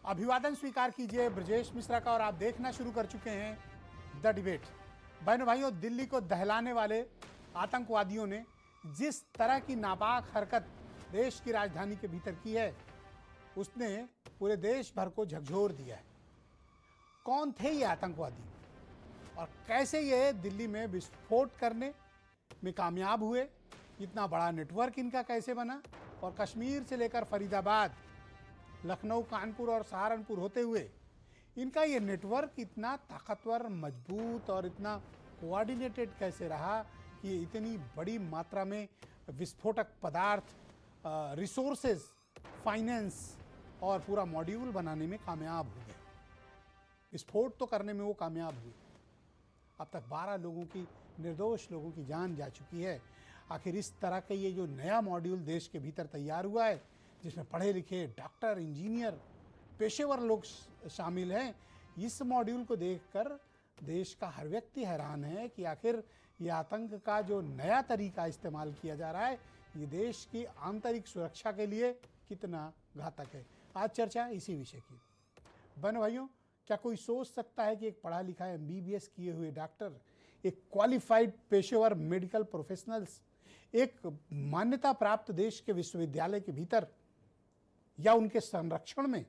अभिवादन स्वीकार कीजिए ब्रजेश मिश्रा का और आप देखना शुरू कर चुके हैं द डिबेट। बहनों भाइयों, दिल्ली को दहलाने वाले आतंकवादियों ने जिस तरह की नापाक हरकत देश की राजधानी के भीतर की है, उसने पूरे देश भर को झकझोर दिया है। कौन थे ये आतंकवादी और कैसे ये दिल्ली में विस्फोट करने में कामयाब हुए, इतना बड़ा नेटवर्क इनका कैसे बना, और कश्मीर से लेकर फरीदाबाद, लखनऊ, कानपुर और सहारनपुर होते हुए इनका ये नेटवर्क इतना ताकतवर, मजबूत और इतना कोऑर्डिनेटेड कैसे रहा कि इतनी बड़ी मात्रा में विस्फोटक पदार्थ, रिसोर्सेज, फाइनेंस और पूरा मॉड्यूल बनाने में कामयाब हो गए। विस्फोट तो करने में वो कामयाब हुए। अब तक 12 लोगों की, निर्दोष लोगों की जान जा चुकी है। आखिर इस तरह का ये जो नया मॉड्यूल देश के भीतर तैयार हुआ है, जिसमें पढ़े लिखे डॉक्टर, इंजीनियर, पेशेवर लोग शामिल हैं, इस मॉड्यूल को देखकर देश का हर व्यक्ति हैरान है कि आखिर ये आतंक का जो नया तरीका इस्तेमाल किया जा रहा है, ये देश की आंतरिक सुरक्षा के लिए कितना घातक है। आज चर्चा इसी विषय की। बहनों भाइयों, क्या कोई सोच सकता है कि एक पढ़ा लिखा MBBS किए हुए डॉक्टर, एक क्वालिफाइड पेशेवर मेडिकल प्रोफेशनल्स, एक मान्यता प्राप्त देश के विश्वविद्यालय के भीतर या उनके संरक्षण में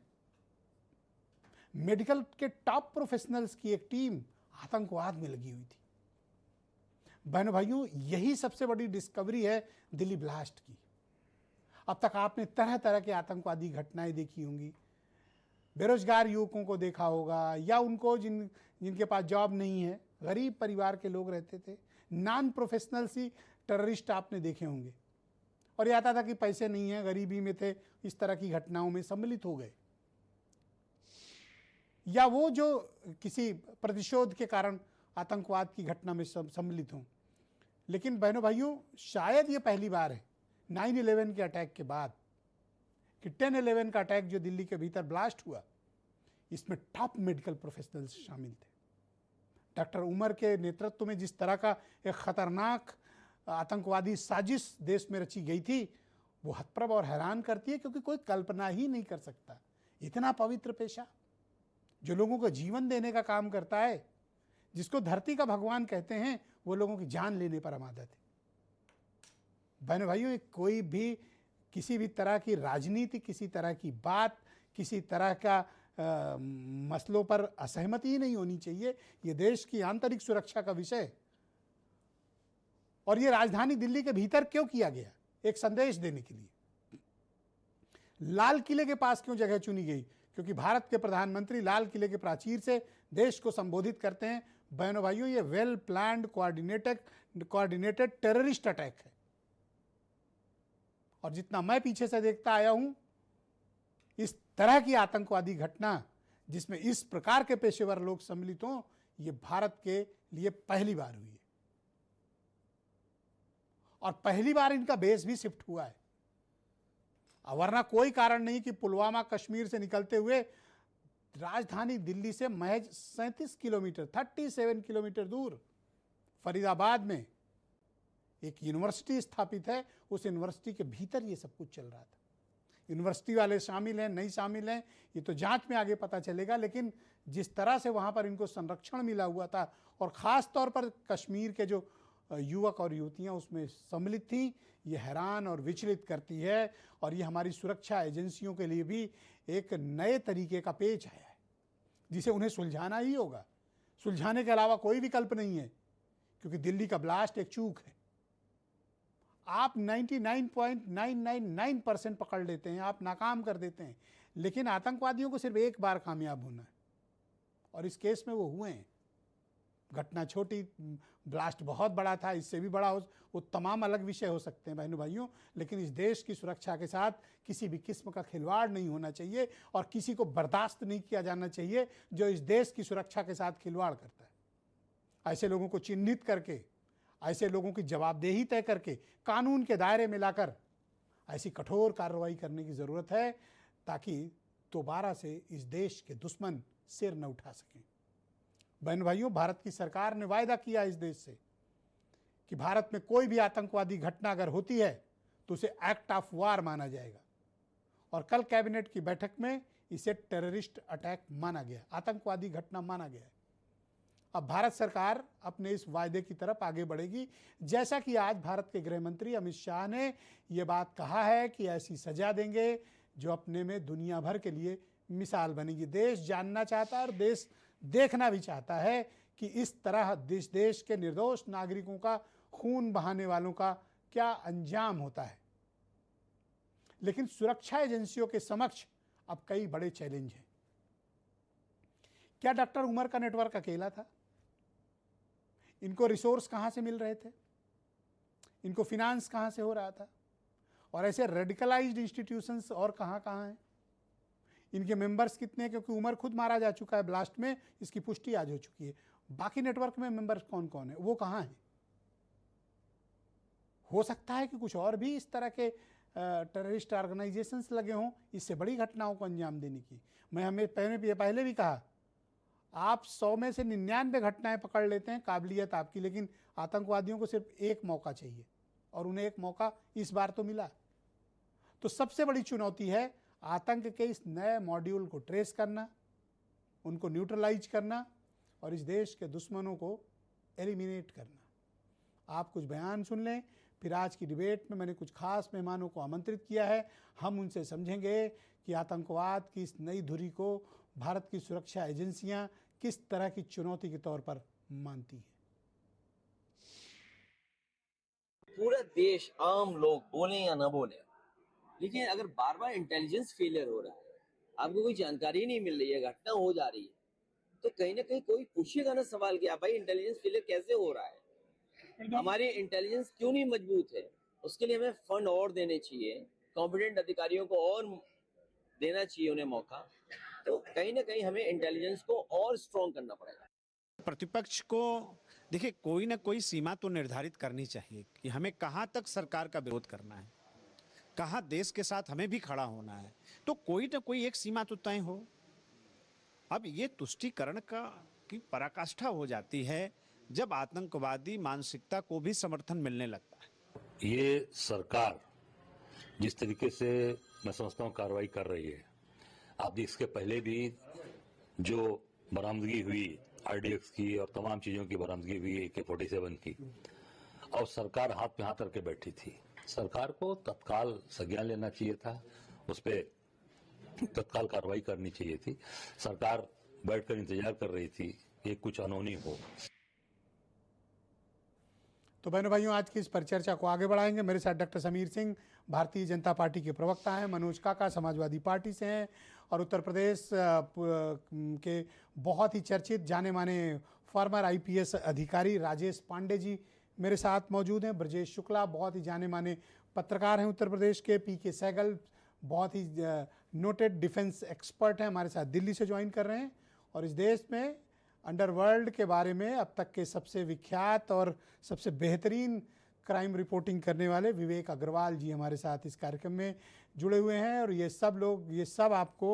मेडिकल के टॉप प्रोफेशनल्स की एक टीम आतंकवाद में लगी हुई थी? बहनों भाइयों, यही सबसे बड़ी डिस्कवरी है दिल्ली ब्लास्ट की। अब तक आपने तरह तरह के आतंकवादी घटनाएं देखी होंगी, बेरोजगार युवकों को देखा होगा, या उनको जिनके पास जॉब नहीं है, गरीब परिवार के लोग रहते थे, नॉन प्रोफेशनल्स ही टेररिस्ट आपने देखे होंगे, और ये आता था कि पैसे नहीं है, गरीबी में थे, इस तरह की घटनाओं में सम्मिलित हो गए, या वो जो किसी प्रतिशोध के कारण आतंकवाद की घटना में सम्मिलित हों। लेकिन बहनों भाइयों, शायद ये पहली बार है 9/11 के अटैक के बाद कि 10/11 का अटैक जो दिल्ली के भीतर ब्लास्ट हुआ, इसमें टॉप मेडिकल प्रोफेशनल्स शामिल थे। डॉक्टर उमर के नेतृत्व में जिस तरह का एक खतरनाक आतंकवादी साजिश देश में रची गई थी, वो हतप्रभ और हैरान करती है, क्योंकि कोई कल्पना ही नहीं कर सकता इतना पवित्र पेशा जो लोगों को जीवन देने का काम करता है, जिसको धरती का भगवान कहते हैं, वो लोगों की जान लेने पर आमादा थे। बहनों भाइयों, कोई भी किसी भी तरह की राजनीति, किसी तरह की बात, किसी तरह का मसलों पर असहमति ही नहीं होनी चाहिए। ये देश की आंतरिक सुरक्षा का विषय, और ये राजधानी दिल्ली के भीतर क्यों किया गया? एक संदेश देने के लिए। लाल किले के पास क्यों जगह चुनी गई? क्योंकि भारत के प्रधानमंत्री लाल किले के प्राचीर से देश को संबोधित करते हैं। बहनों भाइयों, ये well planned, coordinated terrorist attack है। और जितना मैं पीछे से देखता आया हूं, इस तरह की आतंकवादी घटना जिसमें इस प्रकार के पेशेवर लोग सम्मिलित हों, ये भारत के लिए पहली बार हुई है, और पहली बार इनका बेस भी शिफ्ट हुआ है। वरना कोई कारण नहीं कि पुलवामा कश्मीर से निकलते हुए राजधानी दिल्ली से महज 37 किलोमीटर, 37 किलोमीटर दूर फरीदाबाद में एक यूनिवर्सिटी स्थापित है। उस यूनिवर्सिटी के भीतर ये सब कुछ चल रहा था। यूनिवर्सिटी वाले शामिल हैं, नहीं शामिल हैं, ये तो जांच में आगे पता चलेगा। लेकिन जिस तरह से वहां पर इनको संरक्षण मिला हुआ था, और ख़ास तौर पर कश्मीर के जो युवक और युवतियां उसमें सम्मिलित थीं, ये हैरान और विचलित करती है। और ये हमारी सुरक्षा एजेंसियों के लिए भी एक नए तरीके का पेच आया है, जिसे उन्हें सुलझाना ही होगा। सुलझाने के अलावा कोई विकल्प नहीं है, क्योंकि दिल्ली का ब्लास्ट एक चूक है। आप 99.999% पकड़ लेते हैं, आप नाकाम कर देते हैं, लेकिन आतंकवादियों को सिर्फ एक बार कामयाब होना है, और इस केस में वो हुए हैं। घटना छोटी, ब्लास्ट बहुत बड़ा था, इससे भी बड़ा हो, वो तमाम अलग विषय हो सकते हैं बहनों भाइयों। लेकिन इस देश की सुरक्षा के साथ किसी भी किस्म का खिलवाड़ नहीं होना चाहिए, और किसी को बर्दाश्त नहीं किया जाना चाहिए जो इस देश की सुरक्षा के साथ खिलवाड़ करता है। ऐसे लोगों को चिन्हित करके, ऐसे लोगों की जवाबदेही तय करके, कानून के दायरे में लाकर ऐसी कठोर कार्रवाई करने की ज़रूरत है, ताकि दोबारा से इस देश के दुश्मन सिर न उठा सकें। बहन भाइयों, भारत की सरकार ने वायदा किया इस देश से कि भारत में कोई भी आतंकवादी घटना अगर होती है तो उसे एक्ट ऑफ वार माना जाएगा। और कल कैबिनेट की बैठक में इसे टेररिस्ट अटैक माना गया, आतंकवादी घटना माना गया है। अब भारत सरकार अपने इस वायदे की तरफ आगे बढ़ेगी, जैसा कि आज भारत के गृह मंत्री अमित शाह ने यह बात कहा है कि ऐसी सजा देंगे जो अपने में दुनिया भर के लिए मिसाल बनेगी। देश जानना चाहता है और देश देखना भी चाहता है कि इस तरह देश के निर्दोष नागरिकों का खून बहाने वालों का क्या अंजाम होता है। लेकिन सुरक्षा एजेंसियों के समक्ष अब कई बड़े चैलेंज हैं। क्या डॉक्टर उमर का नेटवर्क अकेला था? इनको रिसोर्स कहां से मिल रहे थे? इनको फिनांस कहां से हो रहा था? और ऐसे रेडिकलाइज्ड इंस्टीट्यूशंस और कहां कहां हैं? इनके मेंबर्स कितने हैं? क्योंकि उमर खुद मारा जा चुका है ब्लास्ट में, इसकी पुष्टि आज हो चुकी है। बाकी नेटवर्क में मेंबर्स कौन कौन है, वो कहां हैं? हो सकता है कि कुछ और भी इस तरह के टेररिस्ट ऑर्गेनाइजेशंस लगे हों इससे बड़ी घटनाओं को अंजाम देने की। मैं हमें पहले भी कहा, आप 100 में से 99 घटनाएं पकड़ लेते हैं, काबिलियत आपकी, लेकिन आतंकवादियों को सिर्फ एक मौका चाहिए और उन्हें एक मौका इस बार तो मिला। तो सबसे बड़ी चुनौती है आतंक के इस नए मॉड्यूल को ट्रेस करना, उनको न्यूट्रलाइज करना और इस देश के दुश्मनों को एलिमिनेट करना। आप कुछ बयान सुन लें, फिर आज की डिबेट में मैंने कुछ खास मेहमानों को आमंत्रित किया है। हम उनसे समझेंगे कि आतंकवाद की इस नई धुरी को भारत की सुरक्षा एजेंसियां किस तरह की चुनौती के तौर पर मानती हैं। पूरा देश, आम लोग बोले या ना बोले, लेकिन अगर बार बार इंटेलिजेंस फेलियर हो रहा है, आपको कोई जानकारी नहीं मिल रही है, घटना हो जा रही है, तो कहीं ना कहीं कोई पूछेगा ना सवाल कि भाई इंटेलिजेंस फेलियर कैसे हो रहा है, हमारी इंटेलिजेंस क्यों नहीं मजबूत है। उसके लिए हमें फंड और देने चाहिए, कॉम्पिटेंट अधिकारियों को और देना चाहिए उन्हें मौका। तो कहीं ना कहीं हमें इंटेलिजेंस को और स्ट्रॉन्ग करना पड़ेगा। प्रतिपक्ष को देखिए कोई ना कोई सीमा तो निर्धारित करनी चाहिए कि हमें कहां तक सरकार का विरोध करना है, कहां देश के साथ हमें भी खड़ा होना है। तो कोई ना कोई एक सीमा तो तय हो। अब ये तुष्टीकरण की पराकाष्ठा हो जाती है जब आतंकवादी मानसिकता को भी समर्थन मिलने लगता है। ये सरकार जिस तरीके से मैं समझता हूं कार्रवाई कर रही है, आप इसके पहले भी जो बरामदगी हुई आरडीएक्स की और तमाम चीजों की बरामदगी हुई AK-47 की, और सरकार हाथ पे हाथ रख के बैठी थी। सरकार को तत्काल संज्ञान लेना चाहिए था, उस पर तत्काल कार्रवाई करनी चाहिए थी। सरकार बैठकर इंतजार कर रही थी कि कुछ अनहोनी हो। तो बहनों भाइयों, आज की इस परिचर्चा को आगे बढ़ाएंगे। मेरे साथ डॉक्टर समीर सिंह भारतीय जनता पार्टी के प्रवक्ता हैं, मनोज काका समाजवादी पार्टी से हैं और उत्तर प्रदेश के बहुत ही चर्चित जाने माने फॉर्मर IPS अधिकारी राजेश पांडे जी मेरे साथ मौजूद हैं। ब्रजेश शुक्ला बहुत ही जाने माने पत्रकार हैं उत्तर प्रदेश के। PK सहगल बहुत ही नोटेड डिफेंस एक्सपर्ट हैं, हमारे साथ दिल्ली से ज्वाइन कर रहे हैं। और इस देश में अंडरवर्ल्ड के बारे में अब तक के सबसे विख्यात और सबसे बेहतरीन क्राइम रिपोर्टिंग करने वाले विवेक अग्रवाल जी हमारे साथ इस कार्यक्रम में जुड़े हुए हैं। और ये सब आपको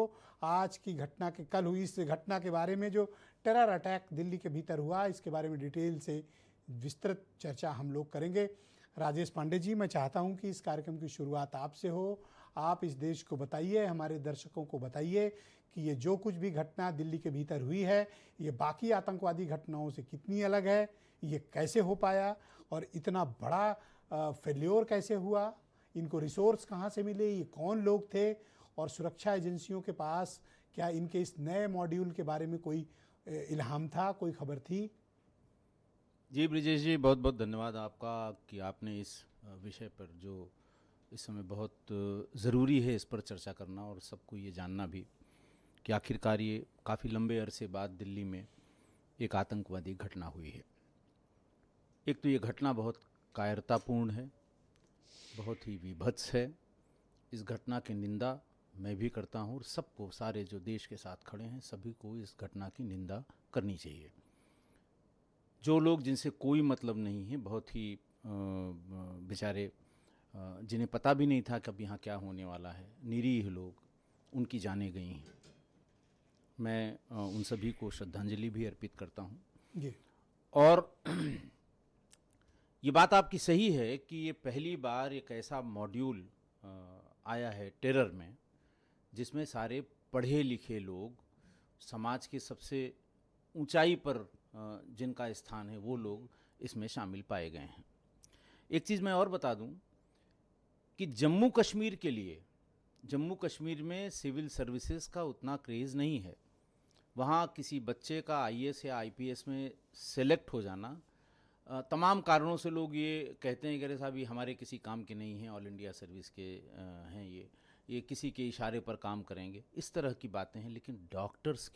आज की घटना के कल हुई इस घटना के बारे में, जो टेरर अटैक दिल्ली के भीतर हुआ, इसके बारे में डिटेल से विस्तृत चर्चा हम लोग करेंगे। राजेश पांडे जी, मैं चाहता हूं कि इस कार्यक्रम की शुरुआत आपसे हो। आप इस देश को बताइए, हमारे दर्शकों को बताइए कि ये जो कुछ भी घटना दिल्ली के भीतर हुई है, ये बाकी आतंकवादी घटनाओं से कितनी अलग है, ये कैसे हो पाया और इतना बड़ा फेल्योर कैसे हुआ, इनको रिसोर्स कहाँ से मिले, ये कौन लोग थे और सुरक्षा एजेंसियों के पास क्या इनके इस नए मॉड्यूल के बारे में कोई इल्हाम था, कोई खबर थी? जी ब्रिजेश जी, बहुत बहुत धन्यवाद आपका कि आपने इस विषय पर, जो इस समय बहुत ज़रूरी है इस पर चर्चा करना और सबको ये जानना भी कि आखिरकार ये काफ़ी लंबे अरसे बाद दिल्ली में एक आतंकवादी घटना हुई है। एक तो ये घटना बहुत कायरतापूर्ण है, बहुत ही विभत्स है। इस घटना की निंदा मैं भी करता हूँ और सबको, सारे जो देश के साथ खड़े हैं सभी को इस घटना की निंदा करनी चाहिए। जो लोग जिनसे कोई मतलब नहीं है, बहुत ही बेचारे जिन्हें पता भी नहीं था कि अब यहाँ क्या होने वाला है, निरीह लोग, उनकी जानें गई हैं। मैं उन सभी को श्रद्धांजलि भी अर्पित करता हूँ जी। और ये बात आपकी सही है कि ये पहली बार एक ऐसा मॉड्यूल आया है टेरर में जिसमें सारे पढ़े लिखे लोग, समाज के सबसे ऊंचाई पर जिनका स्थान है, वो लोग इसमें शामिल पाए गए हैं। एक चीज़ मैं और बता दूं कि जम्मू कश्मीर के लिए, जम्मू कश्मीर में सिविल सर्विसेज का उतना क्रेज़ नहीं है। वहाँ किसी बच्चे का आईएएस या आईपीएस में सेलेक्ट हो जाना, तमाम कारणों से लोग ये कहते हैं कि अरे साहब ये हमारे किसी काम के नहीं हैं, ऑल इंडिया सर्विस के हैं, ये किसी के इशारे पर काम करेंगे, इस तरह की बातें हैं। लेकिन डॉक्टर्स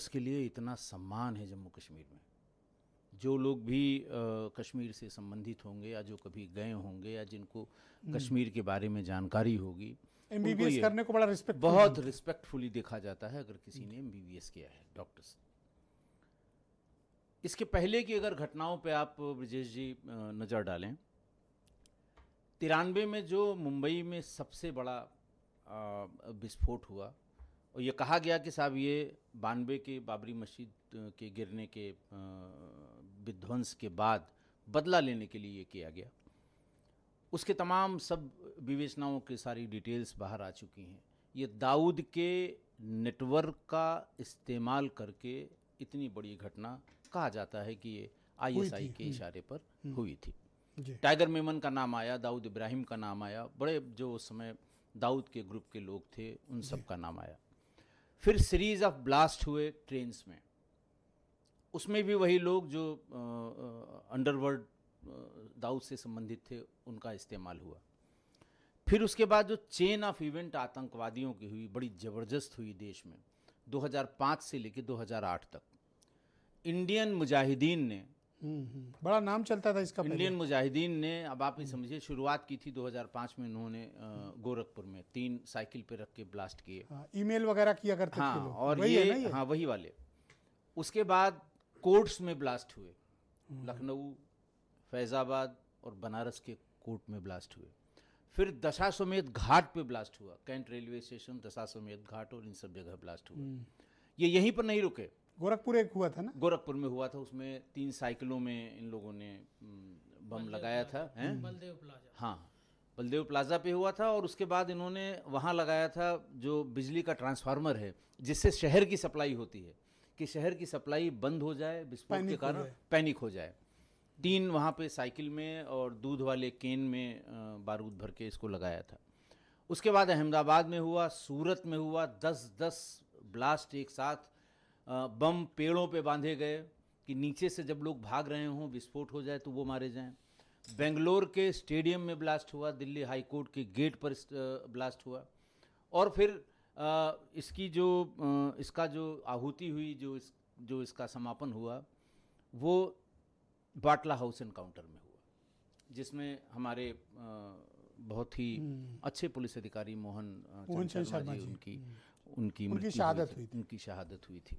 के लिए इतना सम्मान है जम्मू कश्मीर में। जो लोग भी कश्मीर से संबंधित होंगे या जो कभी गए होंगे या जिनको कश्मीर के बारे में जानकारी होगी, एमबीबीएस करने को बड़ा रिस्पेक्ट, बहुत रिस्पेक्टफुली देखा जाता है अगर किसी ने एमबीबीएस किया है, डॉक्टर्स। इसके पहले की अगर घटनाओं पे आप ब्रजेश जी नज़र डालें, 93 में जो मुंबई में सबसे बड़ा विस्फोट हुआ, और ये कहा गया कि साहब ये 92 के बाबरी मस्जिद के गिरने के विध्वंस के बाद बदला लेने के लिए ये किया गया। उसके तमाम सब विवेचनाओं की सारी डिटेल्स बाहर आ चुकी हैं। ये दाऊद के नेटवर्क का इस्तेमाल करके इतनी बड़ी घटना, कहा जाता है कि ये आईएसआई के इशारे पर हुई थी। टाइगर मेमन का नाम आया, दाऊद इब्राहिम का नाम आया, बड़े जो उस समय दाऊद के ग्रुप के लोग थे उन सब का नाम आया। फिर सीरीज ऑफ ब्लास्ट हुए ट्रेन्स में, उसमें भी वही लोग जो अंडरवर्ल्ड दाऊद से संबंधित थे उनका इस्तेमाल हुआ। फिर उसके बाद जो चेन ऑफ इवेंट आतंकवादियों की हुई, बड़ी ज़बरदस्त हुई देश में, 2005 से लेकर 2008 तक। इंडियन मुजाहिदीन ने, बड़ा नाम चलता था इसका, इंडियन मुजाहिदीन ने, अब आप ये समझिए, शुरुआत की थी 2005 में। उन्होंने गोरखपुर में 3 साइकिल पे रख के ब्लास्ट किए। ईमेल वगैरह किया करते थे हाँ, लोग। और वही ये, है ना ये? हाँ वही वाले। उसके बाद कोर्ट्स में ब्लास्ट हुए, लखनऊ, फैज़ाबाद और बनारस के कोर्ट में ब्लास्ट हुए। फिर दशाश्वमेध घाट पे ब्लास्ट हुआ, cantt railway station, Dashashwamedh Ghat और इन सब जगह ब्लास्ट हुआ। ये यहीं पर नहीं रुके, गोरखपुर एक हुआ था ना, गोरखपुर में हुआ था, उसमें 3 साइकिलों में इन लोगों ने बम लगाया था, हैं? बलदेव प्लाजा, हाँ, बलदेव प्लाजा पे हुआ था। और उसके बाद इन्होंने वहाँ लगाया था जो बिजली का ट्रांसफार्मर है, जिससे शहर की सप्लाई होती है, कि शहर की सप्लाई बंद हो जाए विस्फोट के कारण, पैनिक हो जाए। 3 वहाँ पे साइकिल में और दूध वाले केन में बारूद भर के इसको लगाया था। उसके बाद अहमदाबाद में हुआ, सूरत में हुआ, 10-10 ब्लास्ट एक साथ। बम पेड़ों पे बांधे गए कि नीचे से जब लोग भाग रहे हों, विस्फोट हो जाए तो वो मारे जाएं। बेंगलोर के स्टेडियम में ब्लास्ट हुआ, दिल्ली हाई कोर्ट के गेट पर ब्लास्ट हुआ। और फिर इसका जो आहुति हुई, जो इसका समापन हुआ, वो बाटला हाउस एनकाउंटर में हुआ, जिसमें हमारे बहुत ही अच्छे पुलिस अधिकारी मोहन चंद शर्मा जी, उनकी शहादत हुई थी।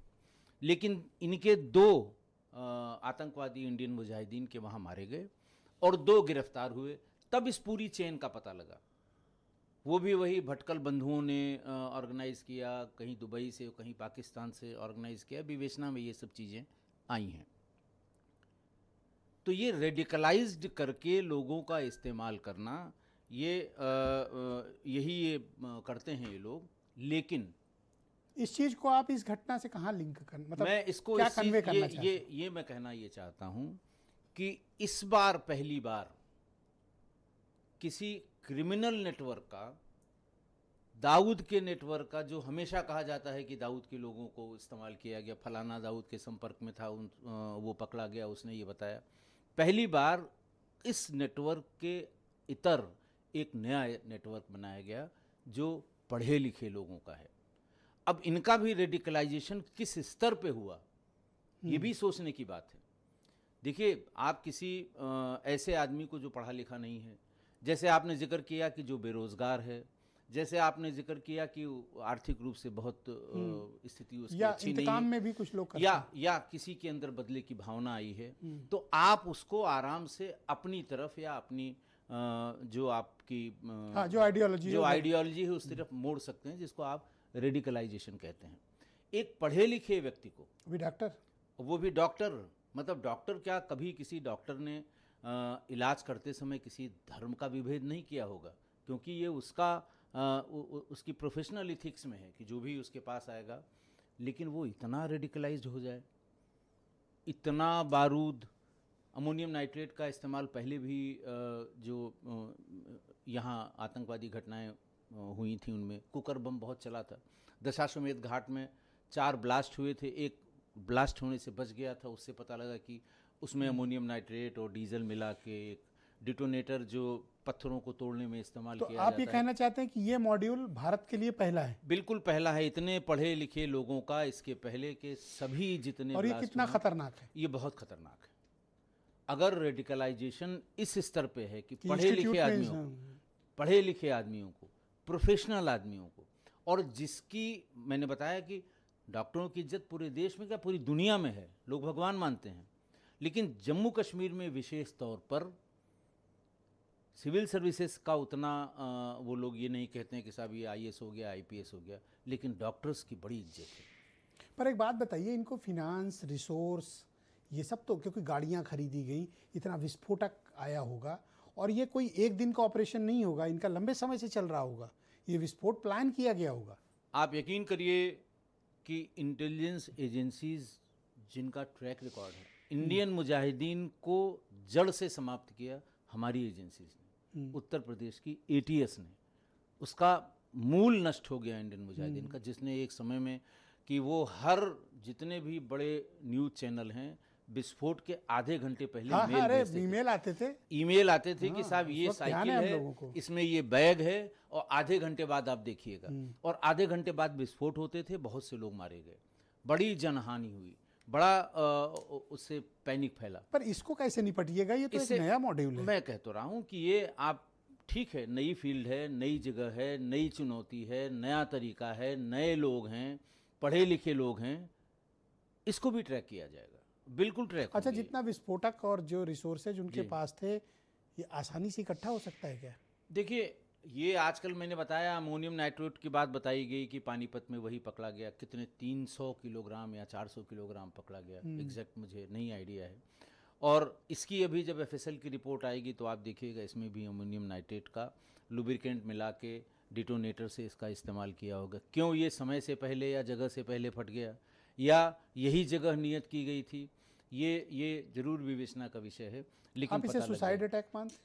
लेकिन इनके 2 आतंकवादी इंडियन मुजाहिदीन के वहाँ मारे गए और 2 गिरफ्तार हुए। तब इस पूरी चेन का पता लगा। वो भी वही भटकल बंधुओं ने ऑर्गेनाइज़ किया, कहीं दुबई से, कहीं पाकिस्तान से ऑर्गेनाइज़ किया। विवेचना में ये सब चीज़ें आई हैं। तो ये रेडिकलाइज्ड करके लोगों का इस्तेमाल करना, यही करते हैं ये लोग। लेकिन इस चीज को आप इस घटना से कहाँ लिंक कर, मतलब मैं इसको क्या कन्वे करना चाहते हैं? ये मैं कहना ये चाहता हूं कि इस बार पहली बार किसी क्रिमिनल नेटवर्क का, दाऊद के नेटवर्क का, जो हमेशा कहा जाता है कि दाऊद के लोगों को इस्तेमाल किया गया, फलाना दाऊद के संपर्क में था, वो पकड़ा गया, उसने ये बताया। पहली बार इस नेटवर्क के इतर एक नया नेटवर्क बनाया गया जो पढ़े लिखे लोगों का है। अब इनका भी रेडिकलाइजेशन किस स्तर पे हुआ, ये भी सोचने की बात है। देखिए, आप किसी ऐसे आदमी को जो पढ़ा लिखा नहीं है, जैसे आपने जिक्र किया कि जो बेरोजगार है, जैसे आपने जिक्र किया कि आर्थिक रूप से बहुत स्थिति उसकी अच्छी नहीं है, में भी कुछ लोग करते हैं, या किसी के अंदर बदले की भावना आई है, तो आप उसको आराम से अपनी तरफ या अपनी जो आपकी जो आइडियोलॉजी है उस तरफ मोड़ सकते हैं, जिसको आप रेडिकलाइजेशन कहते हैं। एक पढ़े लिखे व्यक्ति को, वो भी डॉक्टर, मतलब डॉक्टर क्या, कभी किसी डॉक्टर ने इलाज करते समय किसी धर्म का विभेद नहीं किया होगा, क्योंकि ये उसका उसकी प्रोफेशनल इथिक्स में है कि जो भी उसके पास आएगा, लेकिन वो इतना रेडिकलाइज्ड हो जाए, इतना बारूद। अमोनियम नाइट्रेट का इस्तेमाल पहले भी जो यहाँ आतंकवादी घटनाएं हुई थी उनमें कुकर बम बहुत चला था। दशाश्वमेध घाट में 4 ब्लास्ट हुए थे, एक ब्लास्ट होने से बच गया था, उससे पता लगा कि उसमें अमोनियम नाइट्रेट और डीजल मिला के एक डिटोनेटर जो पत्थरों को तोड़ने में इस्तेमाल तो किया आप जाता ये है। कहना चाहते हैं कि ये मॉड्यूल भारत के लिए पहला है, बिल्कुल पहला है, इतने पढ़े लिखे लोगों का। इसके पहले के सभी जितने और ये blast कितना हुए, खतरनाक है? ये बहुत खतरनाक है। अगर रेडिकलाइजेशन इस स्तर पे है कि कि पढ़े इंस्टीट्यूट लिखे में आदमियों को, पढ़े लिखे आदमियों को, प्रोफेशनल आदमियों को, और जिसकी मैंने बताया कि डॉक्टरों की इज्जत पूरे देश में क्या पूरी दुनिया में है, लोग भगवान मानते हैं, लेकिन जम्मू कश्मीर में विशेष तौर पर सिविल सर्विसेज का उतना वो लोग ये नहीं कहते हैं कि साहब ये IAS हो गया, IPS हो गया, लेकिन डॉक्टर्स की बड़ी इज्जत है। पर एक बात बताइए, इनको फिनांस, रिसोर्स, ये सब तो, क्योंकि गाड़ियां खरीदी गई, इतना विस्फोटक आया होगा, और ये कोई एक दिन का ऑपरेशन नहीं होगा, इनका लंबे समय से चल रहा होगा, ये विस्फोट प्लान किया गया होगा। आप यकीन करिए कि इंटेलिजेंस एजेंसीज जिनका ट्रैक रिकॉर्ड है, इंडियन मुजाहिदीन को जड़ से समाप्त किया हमारी एजेंसीज ने, उत्तर प्रदेश की ATS ने, उसका मूल नष्ट हो गया इंडियन मुजाहिदीन का, जिसने एक समय में कि वो हर जितने भी बड़े न्यूज़ चैनल हैं विस्फोट के आधे घंटे पहले हाँ, मेल अरे भेजते थे। ईमेल आते थे, ईमेल आते थे कि हाँ, साहब उस ये वक्त ध्यान साइकिल है हम है, लोगों को। इसमें ये बैग है, और आधे घंटे बाद आप देखिएगा, और आधे घंटे बाद विस्फोट होते थे, बहुत से लोग मारे गए, बड़ी जनहानि हुई, बड़ा उससे पैनिक फैला। पर इसको कैसे निपटिएगा? ये तो एक इससे नया मॉड्यूल है। मैं कह तो रहा हूँ कि ये आप ठीक है, नई फील्ड है, नई जगह है, नई चुनौती है, नया तरीका है, नए लोग हैं, पढ़े लिखे लोग हैं, इसको भी ट्रैक किया जाएगा, बिल्कुल ट्रैक अच्छा, होंगे। जितना विस्फोटक और जो रिसोर्सेज उनके जी। पास थे, ये आसानी से इकट्ठा हो सकता है क्या? देखिए, ये आजकल मैंने बताया अमोनियम नाइट्रेट की बात बताई गई कि पानीपत में वही पकड़ा गया, कितने 300 किलोग्राम या 400 किलोग्राम पकड़ा गया, एग्जैक्ट मुझे नहीं आइडिया है। और इसकी अभी जब FSL की रिपोर्ट आएगी तो आप देखिएगा, इसमें भी अमोनियम नाइट्रेट का लुब्रिकेंट मिला के डिटोनेटर से इसका इस्तेमाल किया होगा। क्यों ये समय से पहले या जगह से पहले फट गया, या यही जगह नियत की गई थी, ये जरूर विवेचना का विषय है। लेकिन आप इसे पता लग सुसाइड गया। अटैक मानते हैं?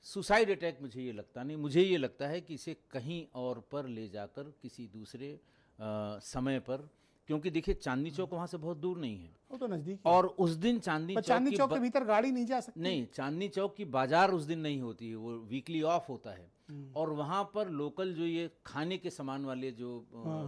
सुसाइड अटैक मुझे ये लगता नहीं, मुझे ये लगता है कि इसे कहीं और पर ले जाकर किसी दूसरे समय पर, क्योंकि देखिए चांदनी चौक वहाँ से बहुत दूर नहीं है, वो तो नजदीक है। और उस दिन चांदनी पर चौक चांदनी की चौक के भीतर गाड़ी नहीं जा सकती। नहीं, चांदनी चौक की बाजार उस दिन नहीं होती है, वो वीकली ऑफ होता है, और वहाँ पर लोकल जो ये खाने के सामान वाले जो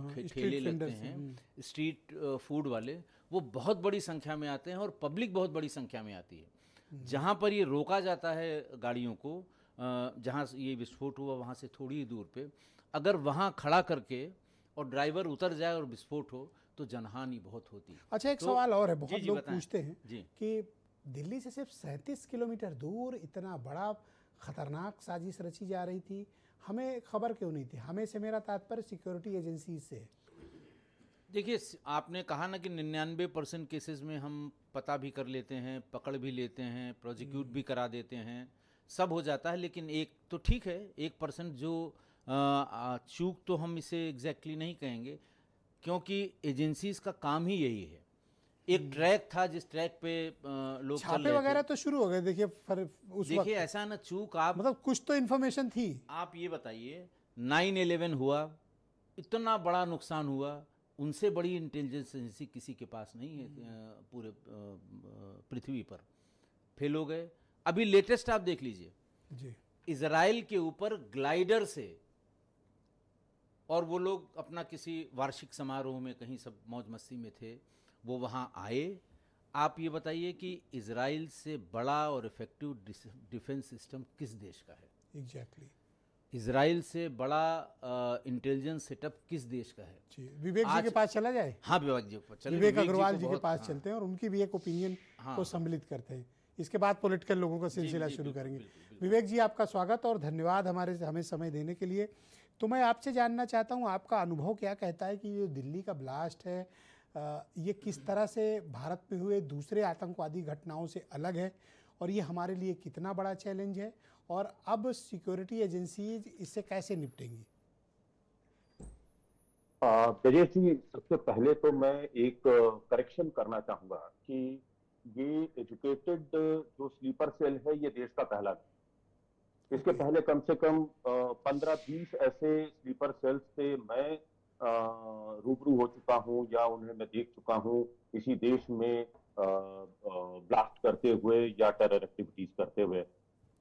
स्ट्रीट ठेले लगते वेंडर्स हैं, स्ट्रीट फूड वाले, वो बहुत बड़ी संख्या में आते हैं, और पब्लिक बहुत बड़ी संख्या में आती है। जहाँ पर ये रोका जाता है गाड़ियों को, जहाँ ये विस्फोट हुआ वहाँ से थोड़ी ही दूर पे, अगर वहाँ खड़ा करके और ड्राइवर उतर जाए और विस्फोट हो तो जनहानि बहुत होती है। अच्छा, एक तो- सवाल और है, जी, बहुत जी, लोग बताएं। पूछते हैं जी। कि दिल्ली से सिर्फ 37 किलोमीटर दूर इतना बड़ा खतरनाक साजिश रची जा रही थी, हमें खबर क्यों नहीं थी? हमें से मेरा तात्पर्य सिक्योरिटी एजेंसी से है। देखिए, आपने कहा ना कि 99% केसेस में हम पता भी कर लेते हैं, पकड़ भी लेते हैं, प्रोसिक्यूट भी करा देते हैं, सब हो जाता है, लेकिन एक तो ठीक है, 1% जो चूक, तो हम इसे एग्जैक्टली नहीं कहेंगे, क्योंकि एजेंसीज का काम ही यही है। एक ट्रैक था जिस ट्रैक पे लोग चल छापे रहे वगैरह थे। तो शुरू हो गए, देखिए उस देखिए, वक्त ऐसा ना चूक, आप मतलब कुछ तो इन्फॉर्मेशन थी। आप ये बताइए, 9/11 हुआ, इतना बड़ा नुकसान हुआ, उनसे बड़ी इंटेलिजेंस एजेंसी किसी के पास नहीं है पूरे पृथ्वी पर, फेल हो गए। अभी लेटेस्ट आप देख लीजिए, जी, इजराइल के ऊपर ग्लाइडर से, और वो लोग अपना किसी वार्षिक समारोह में कहीं सब मौज मस्ती में थे, वो वहाँ आए। आप ये बताइए कि इजराइल से बड़ा और इफेक्टिव डिफेंस सिस्टम किस देश का है? एग्जैक्टली। इजराइल से बड़ा इंटेलिजेंस सेटअप किस देश का है? जी, विवेक जी आज- के पास चला जाए। हाँ, विवेक जी को चलिए, विवेक को अग्रवाल जी के बहुत- पास हाँ, चलते हैं और उनकी भी एक ओपिनियन हाँ, को सम्मिलित करते हैं। इसके बाद पॉलिटिकल लोगों का सिलसिला जी, शुरू बिल्कुल, करेंगे। बिल्कुल, विवेक जी, आपका स्वागत और धन्यवाद हमें समय देने के लिए। तो मैं आपसे जानना चाहता हूँ, आपका अनुभव क्या कहता है कि ये दिल्ली का ब्लास्ट है, ये किस तरह से भारत में हुए दूसरे आतंकवादी घटनाओं से अलग है, और ये हमारे लिए कितना बड़ा चैलेंज है, और अब सिक्योरिटी एजेंसीज इससे कैसे निपटेंगी? ब्रजेश जी, सबसे पहले तो मैं एक करेक्शन करना चाहूंगा कि ये एजुकेटेड जो स्लीपर सेल है ये देश का पहला नहीं। इसके ओके। पहले कम से कम 15-20 ऐसे स्लीपर सेल्स से मैं रूबरू हो चुका हूं या उन्हें मैं देख चुका हूं इसी देश में ब्लास्ट करते हुए या टेरर एक्टिविटीज करते हुए।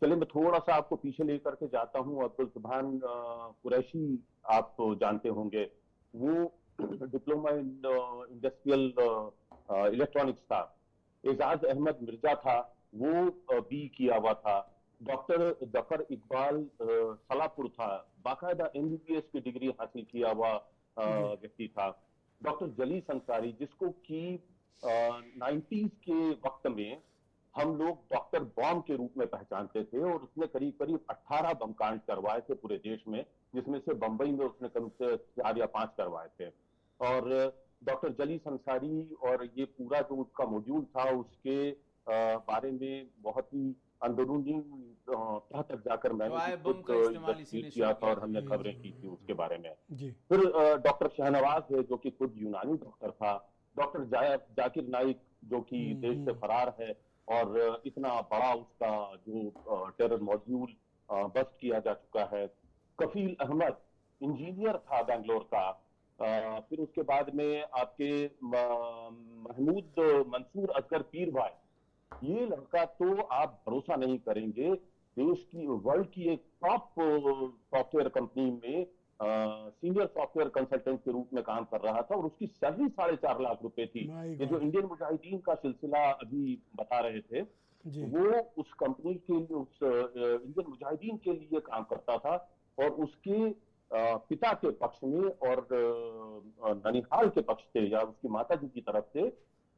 चलिए मैं थोड़ा सा आपको पीछे लेकर के जाता हूं। अब्दुल सुभान कुरैशी आप तो जानते होंगे, वो डिप्लोमा इन इंडस्ट्रियल इलेक्ट्रॉनिक्स था। एजाज अहमद मिर्जा था, वो बी किया हुआ था। डॉक्टर जफर इकबाल सलापुर था, बाकायदा एमबीबीएस की डिग्री हासिल किया हुआ जी। व्यक्ति था। डॉक्टर जलीस अंसारी, जिसको कि 90s के वक्त में हम लोग डॉक्टर बॉम्ब के रूप में पहचानते थे, और उसने करीब करीब 18 बम कांड करवाए थे पूरे देश में, जिसमें से बंबई में उसने कम से 4 या 5 करवाए थे। और डॉक्टर जलीस अंसारी और ये पूरा जो उसका मॉड्यूल था उसके बारे में बहुत ही अंदरूनी तह तक जाकर मैंने भी वाय बम खुद का इस्तेमाल इसी इन्वेस्टिगेट ने किया शुरू था किया और था हमने जी खबरें जी की थी उसके जी बारे में। जी। फिर डॉक्टर शहनवाज है, जो कि खुद यूनानी डॉक्टर था। डॉक्टर जाकिर नाइक, जो कि देश से फरार है, और इतना बड़ा उसका जो टेरर मॉड्यूल बस्ट किया जा चुका है। कफील अहमद इंजीनियर था बेंगलोर का। फिर उसके बाद में आपके महमूद मंसूर असगर पीर भाई, ये लड़का तो आप भरोसा नहीं करेंगे, देश की वर्ल्ड की एक टॉप सॉफ्टवेयर कंपनी में सीनियर सॉफ्टवेयर कंसल्टेंट के रूप में काम कर रहा था, और उसकी सैलरी 4.5 लाख रुपए थी। माय ये जो गॉड। इंडियन मुजाहिदीन का सिलसिला अभी बता रहे थे, जी। वो उस कंपनी के लिए, उस इंडियन मुजाहिदीन के लिए काम करता था। और उसके पिता के पक्ष में और ननिहाल के पक्ष से या उसकी माता जी की तरफ से,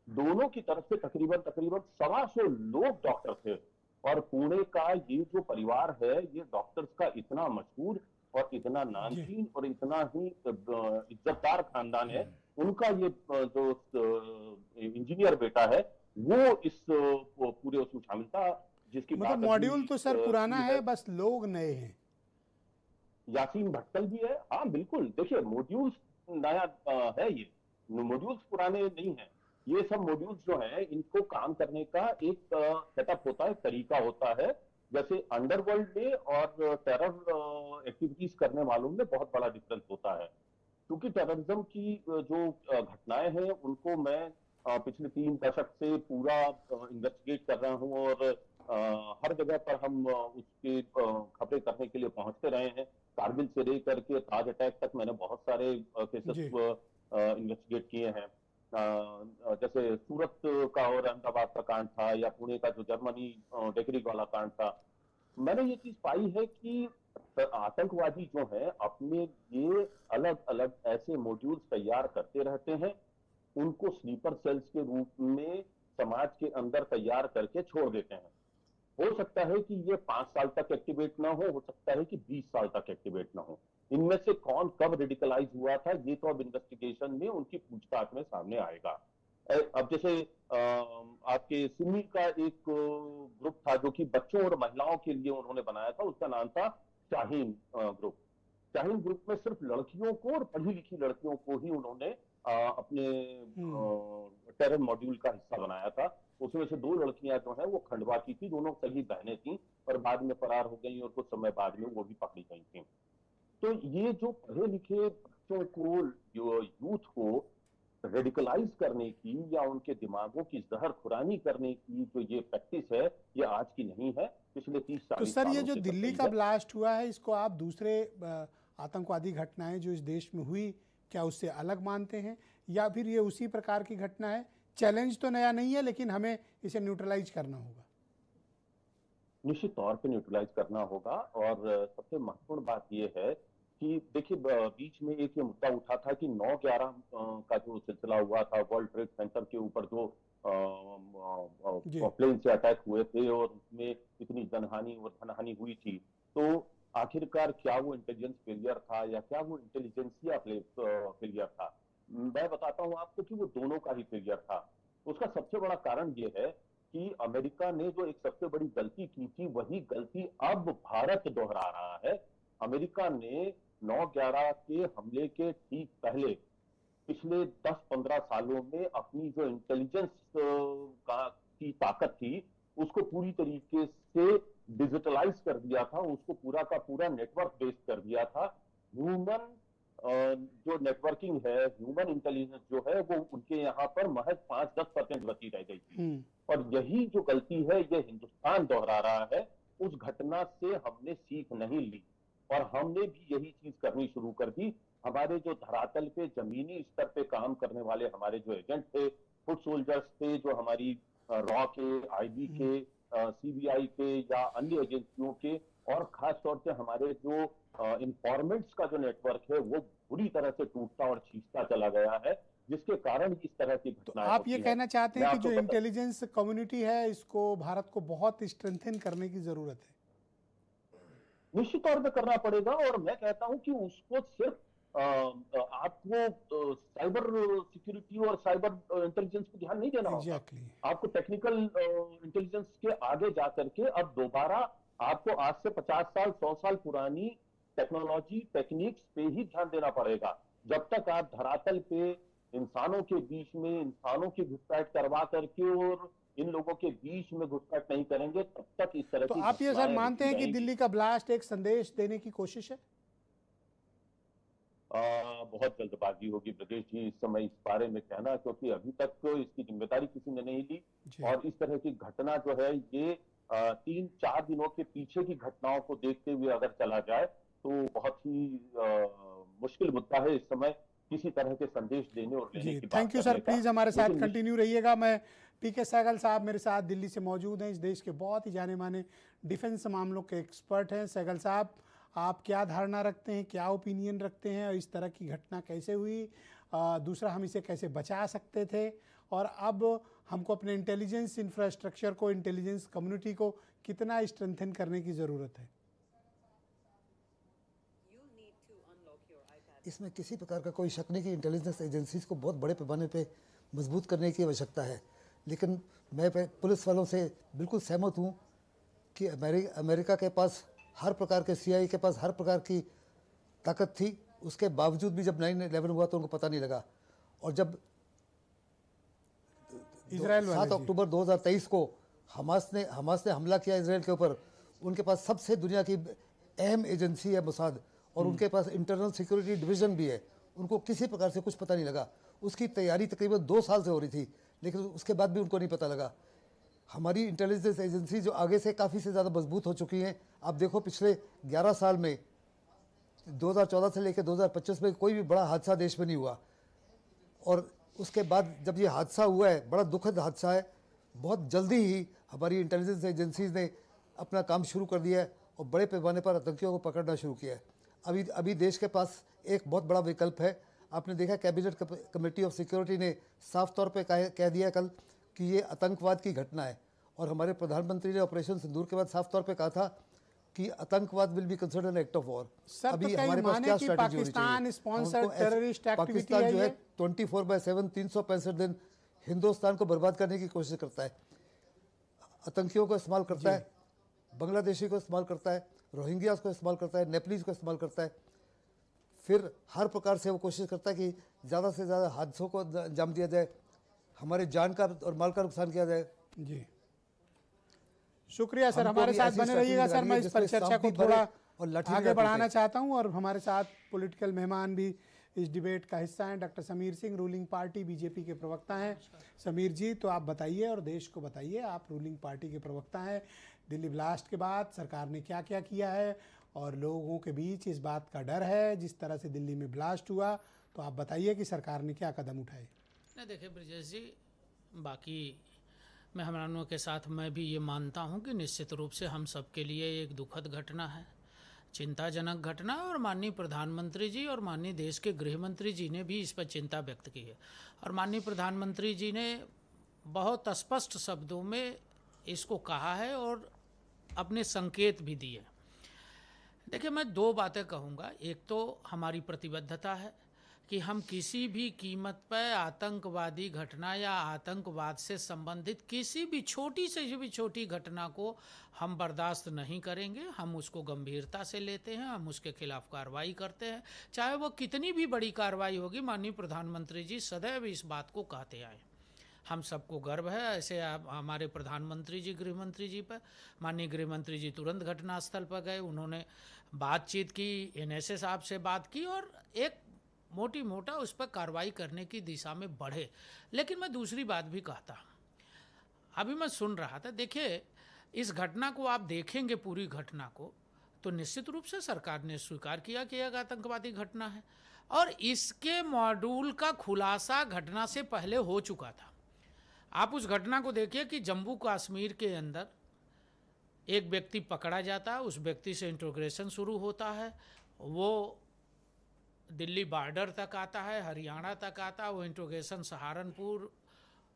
दोनों की तरफ से तकरीबन तकरीबन 125 लोग डॉक्टर थे। और पुणे का ये जो परिवार है, ये डॉक्टर्स का इतना मशहूर और इतना जी। नामचीन और इतना ही इज्जतदार खानदान है। उनका ये जो इंजीनियर बेटा है, वो इस पूरे उसमें शामिल था, जिसकी मतलब बात अभी मॉड्यूल तो सर पुराना की है, है। बस लोग नए हैं। यासीन भटकल भी है। हाँ बिल्कुल, देखिए मॉड्यूल्स नया है, ये मॉड्यूल्स पुराने नहीं है। ये सब मॉड्यूल्स जो हैं, इनको काम करने का एक सेटअप होता है, तरीका होता है। जैसे अंडरवर्ल्ड में और टेरर एक्टिविटीज करने वालों में बहुत बड़ा डिफरेंस होता है। क्योंकि टेररिज्म की जो घटनाएं हैं, उनको मैं पिछले 3 दशक से पूरा इन्वेस्टिगेट कर रहा हूं, और हर जगह पर हम उसकी खबरें करने के लिए पहुंचते रहे हैं। कारगिल से लेकर के ताज अटैक तक मैंने बहुत सारे केसेस जी। इन्वेस्टिगेट किए हैं। जैसे सूरत का और अहमदाबाद का कांड था, या पुणे का जो जर्मनी डेकरिक वाला कांड था। मैंने ये चीज पाई है कि आतंकवादी जो हैं, अपने ये अलग अलग ऐसे मॉड्यूल्स तैयार करते रहते हैं, उनको स्लीपर सेल्स के रूप में समाज के अंदर तैयार करके छोड़ देते हैं। हो सकता है कि ये 5 साल तक एक्टिवेट ना हो सकता है कि 20 साल तक एक्टिवेट ना हो। इनमें से कौन कब रेडिकलाइज हुआ था, ये तो अब इन्वेस्टिगेशन में उनकी पूछताछ में सामने आएगा। अब जैसे आपके सुन्नी का एक ग्रुप था, जो कि बच्चों और महिलाओं के लिए उन्होंने बनाया था, उसका नाम था शाहीन ग्रुप। शाहीन ग्रुप में सिर्फ लड़कियों को और पढ़ी लिखी लड़कियों को ही उन्होंने अपने टेरर मॉड्यूल का हिस्सा बनाया था। उसमें से 2 लड़कियां जो है वो खंडवा की थी, दोनों सगी बहनें थी, और बाद में फरार हो गई, और कुछ समय बाद में वो भी पकड़ी गई थी। तो ये जो पढ़े लिखे बच्चों को, जो यूथ को रेडिकलाइज करने की या उनके दिमागों की जहर खुरानी करने की जो ये प्रैक्टिस है, ये आज की नहीं है, पिछले तो 30-40 सर ये सालों जो से चल दिल्ली रही का है। ब्लास्ट हुआ है, इसको आप दूसरे आतंकवादी घटनाएं जो इस देश में हुई, क्या उससे अलग मानते हैं, या फिर ये उसी प्रकार की घटना है? चैलेंज तो नया नहीं है, लेकिन हमें इसे न्यूट्रलाइज करना होगा। निश्चित तौर पे न्यूट्रलाइज करना होगा। और सबसे महत्वपूर्ण बात यह है कि देखिए, बीच में एक ये मुद्दा उठा था कि 9/11 का जो सिलसिला हुआ था, वर्ल्ड ट्रेड सेंटर के ऊपर जो जी। प्लेन से अटैक हुए थे, और उसमें इतनी जनहानि और धनहानि हुई थी। तो आखिरकार क्या वो इंटेलिजेंस फेलियर था, या क्या वो इंटेलिजेंसिया फेलियर था? मैं बताता हूं आपको कि वो दोनों का ही फेलियर था। उसका सबसे बड़ा कारण ये है कि अमेरिका ने जो एक सबसे बड़ी गलती की थी, वही गलती अब भारत दोहरा रहा है। अमेरिका ने 9/11 के हमले के ठीक पहले पिछले 10-15 सालों में अपनी जो इंटेलिजेंस की ताकत थी उसको पूरी तरीके से डिजिटलाइज कर दिया था, उसको पूरा का पूरा नेटवर्क बेस्ड कर दिया था। ह्यूमन जो नेटवर्किंग है, ह्यूमन इंटेलिजेंस जो है वो उनके यहाँ पर महज 5-10% बची रह गई। और यही जो गलती है ये हिंदुस्तान दोहरा रहा है। उस घटना से हमने सीख नहीं ली और हमने भी यही चीज करनी शुरू कर दी। हमारे जो धरातल पे जमीनी स्तर पे काम करने वाले हमारे जो एजेंट थे, फुट सोल्जर्स थे, जो हमारी रॉ के, आईबी के, सीबीआई के या अन्य एजेंसियों के, और खास तौर से हमारे जो इन्फॉर्मेंट्स का जो नेटवर्क है वो बुरी तरह से टूटता और छींचता चला गया है, जिसके कारण इस तरह की तो घटनाएं आप ये होती कहना चाहते हैं कि जो आपको इंटेलिजेंस कम्युनिटी है इसको भारत को बहुत स्ट्रेंथन करने की जरूरत है? निश्चित तौर पे करना पड़ेगा। और मैं कहता हूं कि उसको सिर्फ आपको साइबर सिक्योरिटी और साइबर इंटेलिजेंस को ध्यान नहीं देना होगा। एग्जैक्टली। आपको टेक्निकल इंटेलिजेंस के आगे जाकर के अब दोबारा आपको आज से 50 साल 100 साल पुरानी टेक्नोलॉजी टेक्निक्स पे ही ध्यान देना पड़ेगा। जब तक आप धरातल पे इंसानों के बीच में इंसानों की घुसपैठ करवा करके और इन लोगों के बीच में घुसपैठ नहीं करेंगे तब तक इस तरह तो की आप ये सर घटनाएं मानते होती हैं कि रहेंगी। दिल्ली का ब्लास्ट एक संदेश देने की कोशिश है? बहुत जल्दबाजी होगी ब्रजेश जी इस समय इस बारे में कहना, क्योंकि अभी तक तो इसकी जिम्मेदारी किसी ने नहीं ली। जी। और इस तरह की घटना जो है ये 3-4 दिनों के पीछे की घटनाओं को देखते हुए अगर चला जाए तो बहुत ही मुश्किल मुद्दा है इस समय किसी तरह के संदेश देने और लेने जी, की बात थैंक यू सर। करने का। प्लीज़ हमारे साथ लेकिन कंटिन्यू रहिएगा। मैं पीके सहगल साहब मेरे साथ दिल्ली से मौजूद हैं, इस देश के बहुत ही जाने माने डिफेंस मामलों के एक्सपर्ट हैं। सहगल साहब, आप क्या धारणा रखते हैं, क्या ओपिनियन रखते हैं और इस तरह की घटना कैसे हुई? दूसरा, हम इसे कैसे बचा सकते थे और अब हमको अपने इंटेलिजेंस इंफ्रास्ट्रक्चर को, इंटेलिजेंस कम्युनिटी को कितना स्ट्रेंथन करने की ज़रूरत है? इसमें किसी प्रकार का कोई शक नहीं कि इंटेलिजेंस एजेंसीज को बहुत बड़े पैमाने पे मजबूत करने की आवश्यकता है। लेकिन मैं पुलिस वालों से बिल्कुल सहमत हूँ कि अमेरिका के पास हर प्रकार के, CIA के पास हर प्रकार की ताकत थी, उसके बावजूद भी जब 9/11 हुआ तो उनको पता नहीं लगा। और जब इजराइल 7 अक्टूबर 2023 को हमास ने हमला किया इजराइल के ऊपर, उनके पास सबसे दुनिया की अहम एजेंसी है मोसाद और उनके पास इंटरनल सिक्योरिटी डिवीज़न भी है, उनको किसी प्रकार से कुछ पता नहीं लगा। उसकी तैयारी तकरीबन 2 साल से हो रही थी, लेकिन उसके बाद भी उनको नहीं पता लगा। हमारी इंटेलिजेंस एजेंसी जो आगे से काफ़ी से ज़्यादा मजबूत हो चुकी हैं। आप देखो पिछले 11 साल में 2014 से लेकर 2025 में कोई भी बड़ा हादसा देश में नहीं हुआ। और उसके बाद जब ये हादसा हुआ है, बड़ा दुखद हादसा है, बहुत जल्दी ही हमारी इंटेलिजेंस एजेंसीज ने अपना काम शुरू कर दिया है और बड़े पैमाने पर आतंकियों को पकड़ना शुरू किया है। अभी देश के पास एक बहुत बड़ा विकल्प है। आपने देखा कैबिनेट कमेटी ऑफ सिक्योरिटी ने साफ तौर पे कह दिया कल कि ये आतंकवाद की घटना है। और हमारे प्रधानमंत्री ने ऑपरेशन सिंदूर के बाद साफ तौर पे कहा था कि आतंकवाद will be considered an act of war. Sir, तो कई माने कि पाकिस्तान स्पॉन्सर्ड टेररिस्ट एक्टिविटी है पाकिस्तान जो है ये? 24/7 365 दिन हिंदुस्तान को बर्बाद करने की कोशिश करता है, आतंकियों को इस्तेमाल करता है, बांग्लादेशी को इस्तेमाल करता है, रोहिंग्यास को इस्तेमाल करता है, नेपलीज को इस्तेमाल करता है। फिर हर प्रकार से वो कोशिश करता है कि ज़्यादा से ज़्यादा हादसों को अंजाम दिया जाए, हमारे जान का और माल का नुकसान किया जाए। जी, शुक्रिया सर, हमको हमारे भी साथ ऐसी बने रहिएगा सर। स्ट्रैटेजी मैं लगानी है इस परिचर्चा जिसमें को सांप भी भरे थोड़ा और लाठी आगे भी बढ़ाना टूटे। चाहता हूं और हमारे साथ पॉलिटिकल मेहमान भी इस डिबेट का हिस्सा हैं। Doctor Sameer Singh, ruling party BJP के प्रवक्ता हैं। समीर जी, तो आप बताइए और देश को बताइए, आप रूलिंग पार्टी के प्रवक्ता हैं, दिल्ली ब्लास्ट के बाद सरकार ने क्या क्या किया है और लोगों के बीच इस बात का डर है जिस तरह से दिल्ली में ब्लास्ट हुआ, तो आप बताइए कि सरकार ने क्या कदम उठाए। नहीं, देखिए ब्रजेश जी, बाकी मेहमानों के साथ मैं भी ये मानता हूँ कि निश्चित रूप से हम सब के लिए एक दुखद घटना है, चिंताजनक घटना, और माननीय प्रधानमंत्री जी और माननीय देश के गृह मंत्री जी ने भी इस पर चिंता व्यक्त की है। और माननीय प्रधानमंत्री जी ने बहुत स्पष्ट शब्दों में इसको कहा है और अपने संकेत भी दिए। देखिए, मैं 2 बातें कहूँगा। एक तो हमारी प्रतिबद्धता है कि हम किसी भी कीमत पर आतंकवादी घटना या आतंकवाद से संबंधित किसी भी छोटी से भी छोटी घटना को हम बर्दाश्त नहीं करेंगे। हम उसको गंभीरता से लेते हैं, हम उसके खिलाफ कार्रवाई करते हैं, चाहे वो कितनी भी बड़ी कार्रवाई होगी। माननीय प्रधानमंत्री जी सदैव इस बात को कहते आए। हम सबको गर्व है ऐसे हमारे प्रधानमंत्री जी, गृहमंत्री जी पर। माननीय गृहमंत्री जी तुरंत घटनास्थल पर गए, उन्होंने बातचीत की, NSA साहब से बात की और एक मोटा उस पर कार्रवाई करने की दिशा में बढ़े। लेकिन मैं दूसरी बात भी कहता, अभी मैं सुन रहा था, देखिए इस घटना को आप देखेंगे पूरी घटना को, तो निश्चित रूप से सरकार ने स्वीकार किया कि एक आतंकवादी घटना है और इसके मॉड्यूल का खुलासा घटना से पहले हो चुका था। आप उस घटना को देखिए कि जम्मू कश्मीर के अंदर एक व्यक्ति पकड़ा जाता है, उस व्यक्ति से इंट्रोगेशन शुरू होता है, वो दिल्ली बॉर्डर तक आता है, हरियाणा तक आता है, वो इंट्रोगेशन सहारनपुर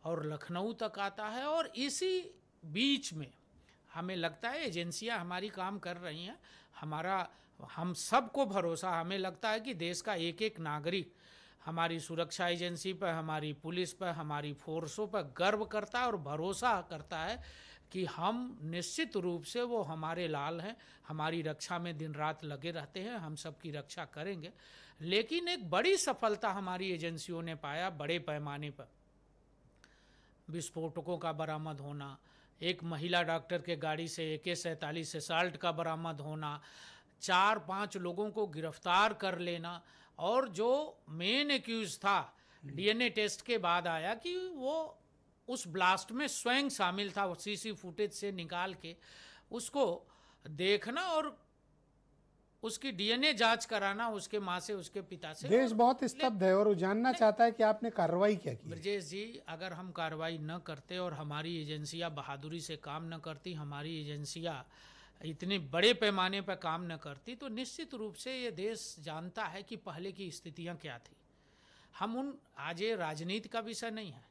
और लखनऊ तक आता है। और इसी बीच में हमें लगता है एजेंसियां हमारी काम कर रही हैं। हम सबको भरोसा, हमें लगता है कि देश का एक एक नागरिक हमारी सुरक्षा एजेंसी पर, हमारी पुलिस पर, हमारी फोर्सों पर गर्व करता है और भरोसा करता है कि हम निश्चित रूप से वो हमारे लाल हैं, हमारी रक्षा में दिन रात लगे रहते हैं, हम सबकी रक्षा करेंगे। लेकिन एक बड़ी सफलता हमारी एजेंसियों ने पाया, बड़े पैमाने पर विस्फोटकों का बरामद होना, एक महिला डॉक्टर के गाड़ी से AK-47 एसाल्ट का बरामद होना, 4-5 लोगों को गिरफ्तार कर लेना, और जो मेन एक्यूज था DNA टेस्ट के बाद आया कि वो उस ब्लास्ट में स्वयं शामिल था। CC फुटेज से निकाल के उसको देखना और उसकी DNA जांच कराना उसके माँ से, उसके पिता से। देश बहुत स्तब्ध है और वो जानना चाहता है कि आपने कार्रवाई क्या की। ब्रजेश जी, अगर हम कार्रवाई न करते और हमारी एजेंसियां बहादुरी से काम न करती, हमारी एजेंसियां इतने बड़े पैमाने पर काम न करती, तो निश्चित रूप से ये देश जानता है कि पहले की स्थितियां क्या थी। आज ये राजनीति का विषय नहीं है,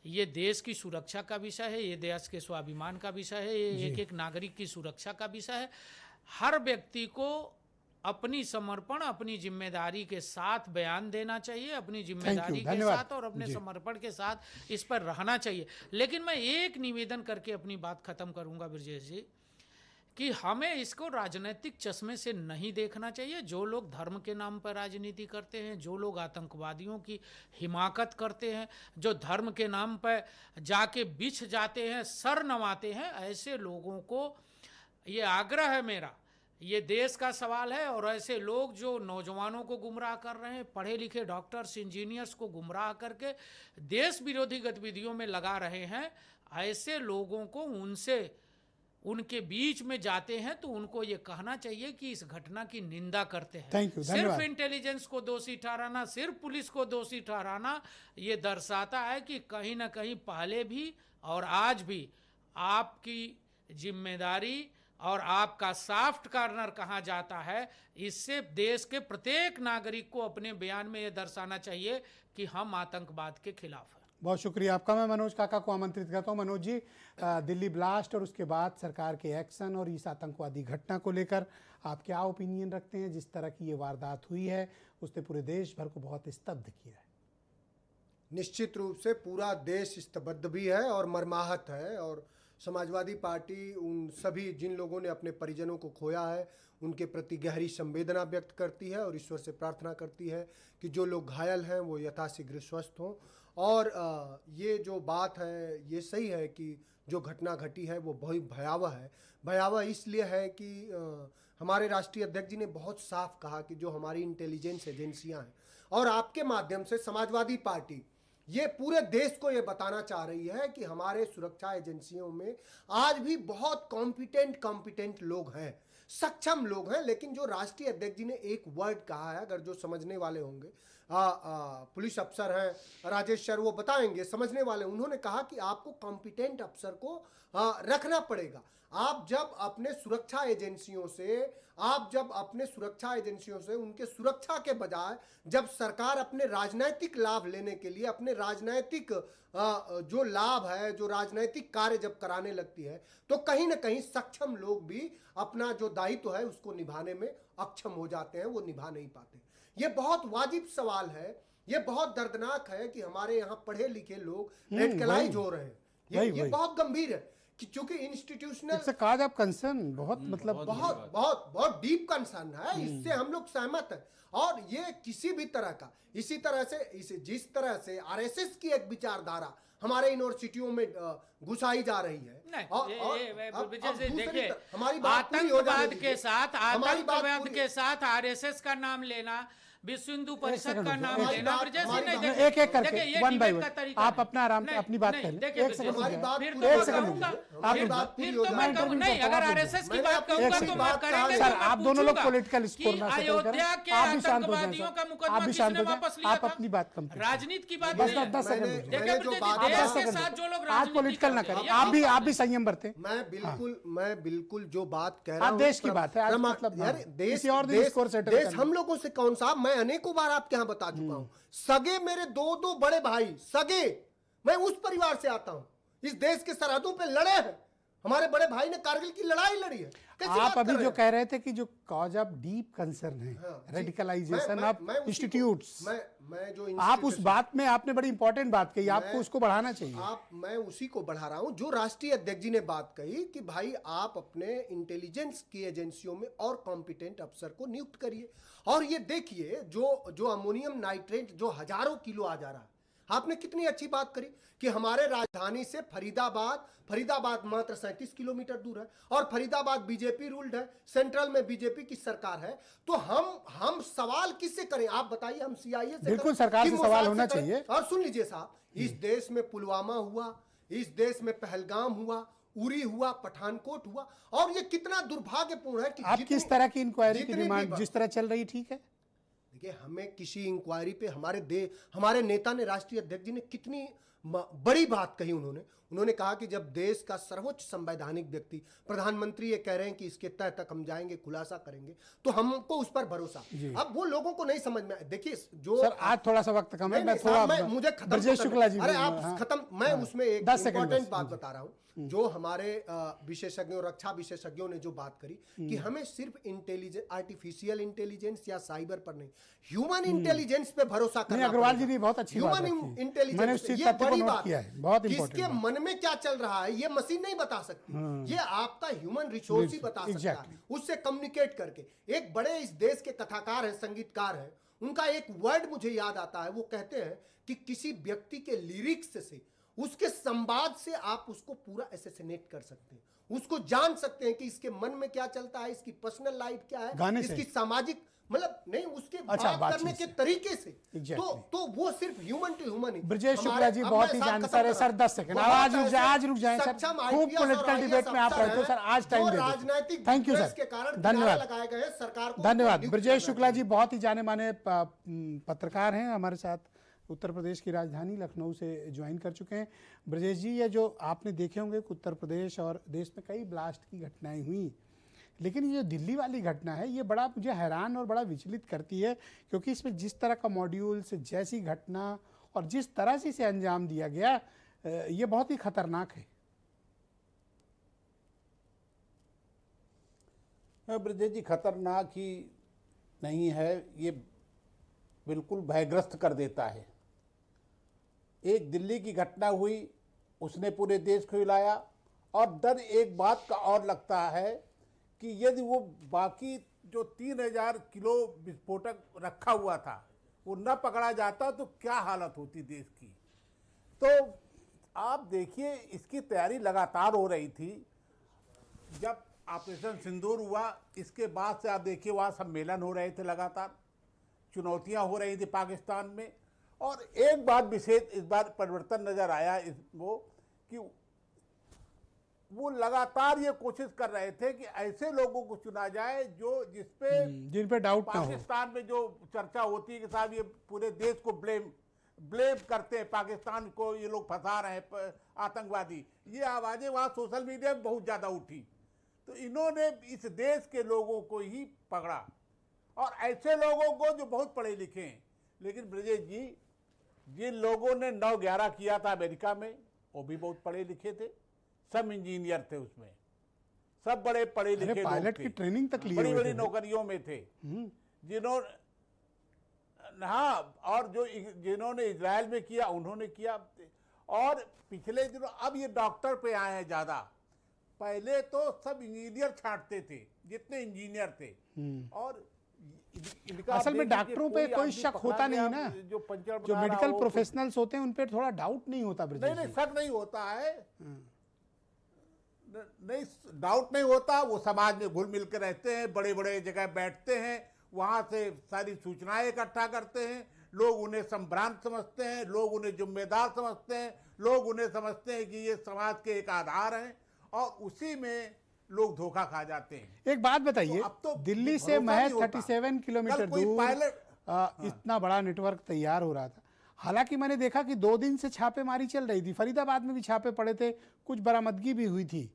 ये देश की सुरक्षा का विषय है, ये देश के स्वाभिमान का विषय है, ये एक एक नागरिक की सुरक्षा का विषय है। हर व्यक्ति को अपनी समर्पण, अपनी जिम्मेदारी के साथ बयान देना चाहिए, अपनी जिम्मेदारी के साथ और अपने समर्पण के साथ इस पर रहना चाहिए। लेकिन मैं एक निवेदन करके अपनी बात खत्म करूंगा ब्रजेश जी, कि हमें इसको राजनीतिक चश्मे से नहीं देखना चाहिए। जो लोग धर्म के नाम पर राजनीति करते हैं, जो लोग आतंकवादियों की हिमाकत करते हैं, जो धर्म के नाम पर जाके बिछ जाते हैं, सर नवाते हैं, ऐसे लोगों को ये आग्रह है मेरा, ये देश का सवाल है। और ऐसे लोग जो नौजवानों को गुमराह कर रहे हैं, पढ़े लिखे डॉक्टर्स, इंजीनियर्स को गुमराह करके देश विरोधी गतिविधियों में लगा रहे हैं, ऐसे लोगों को उनके बीच में जाते हैं तो उनको ये कहना चाहिए कि इस घटना की निंदा करते हैं। सिर्फ इंटेलिजेंस को दोषी ठहराना, सिर्फ पुलिस को दोषी ठहराना, ये दर्शाता है कि कहीं ना कहीं पहले भी और आज भी आपकी जिम्मेदारी और आपका सॉफ्ट कॉर्नर कहाँ जाता है। इससे देश के प्रत्येक नागरिक को अपने बयान में ये दर्शाना चाहिए कि हम आतंकवाद के खिलाफ हैं। बहुत शुक्रिया आपका। मैं मनोज काका को आमंत्रित करता हूं। मनोज जी, दिल्ली ब्लास्ट और उसके बाद सरकार के एक्शन और इस आतंकवादी घटना को लेकर आप क्या ओपिनियन रखते हैं? जिस तरह की ये वारदात हुई है उसने पूरे देश भर को बहुत स्तब्ध किया है। निश्चित रूप से पूरा देश स्तब्ध भी है और मर्माहत है, और समाजवादी पार्टी उन सभी जिन लोगों ने अपने परिजनों को खोया है उनके प्रति गहरी संवेदना व्यक्त करती है और ईश्वर से प्रार्थना करती है कि जो लोग घायल हैं वो यथाशीघ्र स्वस्थ हों। और ये जो बात है ये सही है कि जो घटना घटी है वो बहुत भयावह है। भयावह इसलिए है कि हमारे राष्ट्रीय अध्यक्ष जी ने बहुत साफ कहा कि जो हमारी इंटेलिजेंस एजेंसियां हैं और आपके माध्यम से समाजवादी पार्टी ये पूरे देश को ये बताना चाह रही है कि हमारे सुरक्षा एजेंसियों में आज भी बहुत कॉम्पिटेंट लोग हैं, सक्षम लोग हैं। लेकिन जो राष्ट्रीय अध्यक्ष जी ने एक वर्ड कहा है, अगर जो समझने वाले होंगे, पुलिस अफसर हैं राजेश सर, वो बताएंगे समझने वाले, उन्होंने कहा कि आपको कॉम्पिटेंट अफसर को रखना पड़ेगा। आप जब अपने सुरक्षा एजेंसियों से उनके सुरक्षा के बजाय जब सरकार अपने राजनीतिक लाभ लेने के लिए, अपने राजनीतिक जो लाभ है, जो राजनीतिक कार्य जब कराने लगती है, तो कहीं ना कहीं सक्षम लोग भी अपना जो दायित्व है उसको निभाने में अक्षम हो जाते हैं, वो निभा नहीं पाते। ये बहुत वाजिब सवाल है, ये बहुत दर्दनाक है कि हमारे यहाँ पढ़े लिखे लोग रेडिकलाइज हो रहे हैं। ये बहुत गंभीर है कि चूंकि institutional it's a cause of concern, बहुत मतलब बहुत बहुत बहुत डीप कंसर्न है, इससे हम लोग सहमत हैं। और ये किसी भी तरह का इसी तरह से जिस तरह से आरएसएस की एक विचारधारा हमारे यूनिवर्सिटियों में घुसाई जा रही है, देखिए हमारी बात पूरी हो जाने दीजिए। आतंकवाद के साथ आरएसएस का नाम लेना, विश्व हिंदू परिषद का नाम लेना, ब्रजेश जी नहीं, देखिए एक एक करके देखिए, ये वन बाय डिबेट का वन तरीका आप है। अपना आराम से नहीं, अपनी बात नहीं, कर लें। देखिए, एक सेकंड हमारी बात फिर पूरी तो हो मैं जाने कहूंगा, दीजिए। हमारी बात फिर पूरी तो हो मैं जाने कहूंगा, दीजिए। नहीं, अगर आरएसएस की बात कहूंगा तो मैं करेंगे सर, तो मैं आप दोनों लोग पूछूंगा पॉलिटिकल स्कोर कि ना सेटल करें। अयोध्या के आप भी शांत हो जाएं आतंकवादियों का सर, मुकदमा आप भी शांत किसने हो जाएं, वापस लिया आप था? अपनी बात कंप्लीट राजनीति की बात बस नहीं है। 10 सेकंड देखिए मैंने जो ब्रजेश जी, बात देश कहा- के साथ जो लोग आज राजनीति पॉलिटिकल ना करते करें, हैं, आप भी संयम बरतें। मैं बिल्कुल जो बात कह रहा आज हूं देश की बात है, आज प्रमा- मतलब यार देश किसी और दिन स्कोर सेटल देश करना। हम लोगों से कौन सा, मैं अनेकों बार आपके यहाँ बता चुका हूं, सगे मेरे दो बड़े भाई सगे, मैं उस परिवार से आता हूं, इस देश के सरहदों पे लड़े हैं, हमारे बड़े भाई ने कारगिल की लड़ाई लड़ी है। कैसी बात आप कर अभी रहे जो हैं? कह रहे थे कि जो कॉज ऑफ डीप कंसर्न है, हाँ, जी। रेडिकलाइजेशन ऑफ मैं उसी को- इंस्टीट्यूट्स, मैं जो आप उस institution- बात में आपने बड़ी इंपॉर्टेंट बात कही, आपको उसको बढ़ाना चाहिए। मैं उसी को बढ़ा रहा हूं जो राष्ट्रीय अध्यक्ष जी ने बात कही कि भाई आप अपने इंटेलिजेंस की एजेंसियों में और कॉम्पिटेंट अफसर को नियुक्त करिए। और ये देखिए जो अमोनियम नाइट्रेट जो हजारों किलो आ जा रहा है, आपने कितनी अच्छी बात करी कि हमारे राजधानी से फरीदाबाद मात्र 37 किलोमीटर दूर है और फरीदाबाद बीजेपी रूल्ड है, सेंट्रल में बीजेपी की सरकार है। तो हम सवाल किससे करें, आप बताइए, हम सीआईए से बिल्कुल करें सरकार कि से मोसाद सवाल से होना करें? चाहिए। और सुन लीजिए साहब, इस देश में पुलवामा हुआ, इस देश में पहलगाम हुआ, उरी हुआ, पठानकोट हुआ, और ये कितना दुर्भाग्यपूर्ण है कि आप किस तरह की इंक्वायरी की जितनी भी डिमांड बात- जिस तरह चल रही ठीक है? देखिए, हमें किसी इंक्वायरी पे हमारे नेता ने, राष्ट्रीय अध्यक्ष जी ने कितनी बड़ी बात कही। उन्होंने कहा कि जब देश का सर्वोच्च संवैधानिक व्यक्ति प्रधानमंत्री ये कह रहे हैं कि इसके तह तक हम जाएंगे, खुलासा करेंगे, तो हमको उस पर भरोसा। अब वो लोगों को नहीं समझ में, देखिए जो सर आज थोड़ा सा वक्त कम है, मैं साहब, थोड़ा मुझे खत्म ब्रजेश तो करने- शुक्ला जी अरे ने- आप हाँ। खत्म, मैं उसमें एक 10 सेकंड इंपॉर्टेंट बस। बात बता रहा हूं, जो हमारे विशेषज्ञों, रक्षा विशेषज्ञों ने जो बात करी कि हमें सिर्फ इंटेलिजेंस, आर्टिफिशियल इंटेलिजेंस या साइबर पर नहीं, ह्यूमन इंटेलिजेंस पे भरोसा करना। अग्रवाल जी ने बहुत अच्छी बात ह्यूमन रखी। इंटेलिजेंस, मैंने उस चीज ये तथ्य को बड़ी नोट बात किया है। है, बहुत important किसके बात। मन में क्या चल रहा है ये मशीन नहीं बता सकती, ये आपका ह्यूमन रिसोर्स ही बता सकता है, उससे कम्युनिकेट करके। एक बड़े इस देश के कथाकार हैं, संगीतकार हैं, उनका एक वर्ड मुझे याद आता है, वो कहते हैं कि किसी व्यक्ति के लिरिक्स से, उसके संवाद से आप उसको पूरा एसेसिनेट कर सकते हैं, उसको जान सकते हैं कि इसके मन में क्या चलता है, इसकी पर्सनल लाइफ क्या है, इसकी सामाजिक, मतलब नहीं, उसके बात करने के तरीके से। तो वो सिर्फ ह्यूमन टू ह्यूमन ही। ब्रजेश शुक्ला जी बहुत ही जानकार है सर, 10 सेकंड आज रुक जाएं सर, खूब पॉलिटिकल डिबेट में आप रहते हो सर, आज टाइम दे राजनीतिक थैंक यू के सर, कारण धन्यवाद, लगाए गए सरकार को। धन्यवाद। ब्रजेश शुक्ला जी बहुत ही जाने माने पत्रकार हैं, हमारे साथ उत्तर प्रदेश की राजधानी लखनऊ से ज्वाइन कर चुके हैं। ब्रजेश जी, ये जो आपने देखे होंगे कि उत्तर प्रदेश और देश में कई ब्लास्ट की घटनाएं हुई, लेकिन ये दिल्ली वाली घटना है, ये बड़ा मुझे हैरान और बड़ा विचलित करती है, क्योंकि इसमें जिस तरह का मॉड्यूल से जैसी घटना और जिस तरह से इसे अंजाम दिया गया, ये बहुत ही खतरनाक है। ब्रजेश जी, खतरनाक ही नहीं है, ये बिल्कुल भयग्रस्त कर देता है। एक दिल्ली की घटना हुई, उसने पूरे देश को हिलाया, और डर एक बात का और लगता है कि यदि वो बाकी जो 3000 किलो विस्फोटक रखा हुआ था वो न पकड़ा जाता तो क्या हालत होती देश की। तो आप देखिए, इसकी तैयारी लगातार हो रही थी। जब ऑपरेशन सिंदूर हुआ, इसके बाद से आप देखिए वहाँ सम्मेलन हो रहे थे, लगातार चुनौतियाँ हो रही थी पाकिस्तान में। और एक बात विशेष इस बार परिवर्तन नज़र आया कि वो लगातार ये कोशिश कर रहे थे कि ऐसे लोगों को चुना जाए जिन पे डाउट ना हो। पाकिस्तान में जो चर्चा होती है कि साहब ये पूरे देश को ब्लेम करते हैं, पाकिस्तान को ये लोग फंसा रहे हैं आतंकवादी, ये आवाज़ें वहाँ सोशल मीडिया में बहुत ज़्यादा उठी। तो इन्होंने इस देश के लोगों को ही पकड़ा, और ऐसे लोगों को जो बहुत पढ़े लिखे हैं। लेकिन ब्रजेश जी, जिन लोगों ने 9/11 किया था अमेरिका में, वो भी बहुत पढ़े लिखे थे, सब इंजीनियर थे उसमें, सब बड़े पढ़े लिखे पायलट की ट्रेनिंग तक लिए बड़ी बड़ी नौकरियों में थे, हाँ, और जो जिन्होंने इजराइल में किया उन्होंने किया। और पिछले दिनों अब ये डॉक्टर पे आए हैं ज्यादा। पहले तो सब इंजीनियर छांटते थे, जितने इंजीनियर थे। और इनका असल में देखिए डॉक्टरों पे कोई आदमी शक पकड़ा होता गया, नहीं ना। जो पंचर जो बना रहा मेडिकल हो, प्रोफेशनल्स होते हैं उन पे थोड़ा डाउट नहीं होता नहीं ब्रजेश नहीं जी। शक नहीं होता है, नहीं डाउट नहीं होता। वो समाज में घुल मिल के रहते हैं, बड़े बड़े जगह बैठते हैं, वहां से सारी सूचनाएं इकट्ठा करते हैं। लोग उन्हें संभ्रांत समझते हैं, लोग उन्हें जिम्मेदार समझते हैं, लोग उन्हें समझते हैं कि ये समाज के एक आधार हैं, और उसी में लोग धोखा खा जाते हैं। एक बात बताइए, तो अब तो दिल्ली से भरोसा महज नहीं होता। 37 किलोमीटर कल कोई दूर पायलट इतना बड़ा नेटवर्क तैयार हो रहा था। हालांकि मैंने देखा कि 2 दिन से छापेमारी चल रही थी, फरीदाबाद में भी छापे पड़े थे, कुछ बरामदगी भी हुई थी।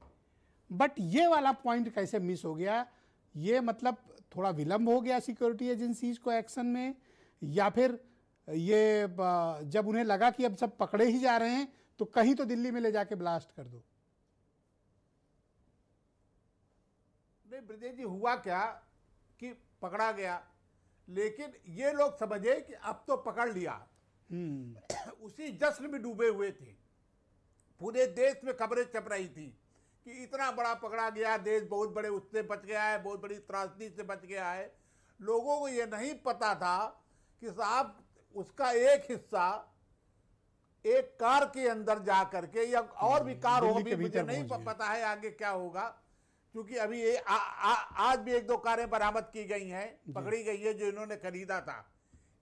बट ये वाला पॉइंट कैसे मिस हो गया? ये मतलब थोड़ा विलंब हो गया सिक्योरिटी एजेंसीज को एक्शन में, या फिर ये जब उन्हें लगा कि अब सब पकड़े ही जा रहे हैं तो कहीं तो दिल्ली में ले जाके ब्लास्ट कर दो? नहीं ब्रजेश जी, हुआ क्या कि पकड़ा गया, लेकिन ये लोग समझे कि अब तो पकड़ लिया। उसी जश्न में डूबे हुए थे। पूरे देश में खबरें छप रही थी कि इतना बड़ा पकड़ा गया, देश बहुत बड़े उससे बच गया है, बहुत बड़ी त्रासदी से बच गया है। लोगों को ये नहीं पता था कि साहब उसका एक हिस्सा एक कार के अंदर जा करके, या और भी कार दिल्ली होगी, के मुझे भीतर नहीं पहुंच गया। पता है आगे क्या होगा, क्योंकि अभी ये आज भी 1-2 कारें बरामद की गई हैं, पकड़ी गई है, जो इन्होंने खरीदा था।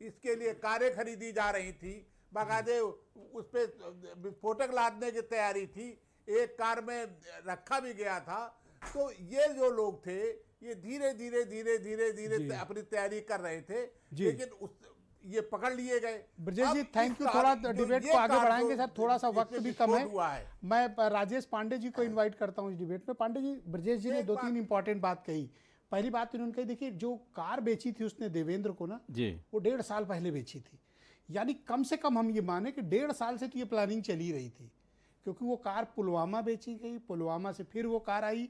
इसके लिए कारें खरीदी जा रही थी, बाकायदे उस पर विस्फोटक लादने की तैयारी थी, एक कार में रखा भी गया था। तो ये जो लोग थे, ये धीरे धीरे धीरे धीरे धीरे अपनी तैयारी कर रहे थे, लेकिन ये पकड़ लिए गए। ब्रजेश जी अब थैंक इस यू। कार- थोड़ा जो डिबेट ये को आगे कार बढ़ाएंगे जो- सर, थोड़ा सा वक्त जिसमें भी कम विस्फोट हुआ है। मैं राजेश पांडे जी को इनवाइट करता हूं इस डिबेट में। पांडे जी, ब्रजेश जी ने एक 2-3 इंपॉर्टेंट बात कही। पहली बात इन्होंने कही, देखिए जो कार बेची थी उसने देवेंद्र को ना, जी वो 1.5 साल पहले बेची थी। यानी कम से कम हम ये माने कि 1.5 साल से तो ये प्लानिंग चली रही थी, क्योंकि वो कार पुलवामा बेची गई, पुलवामा से फिर वो कार आई,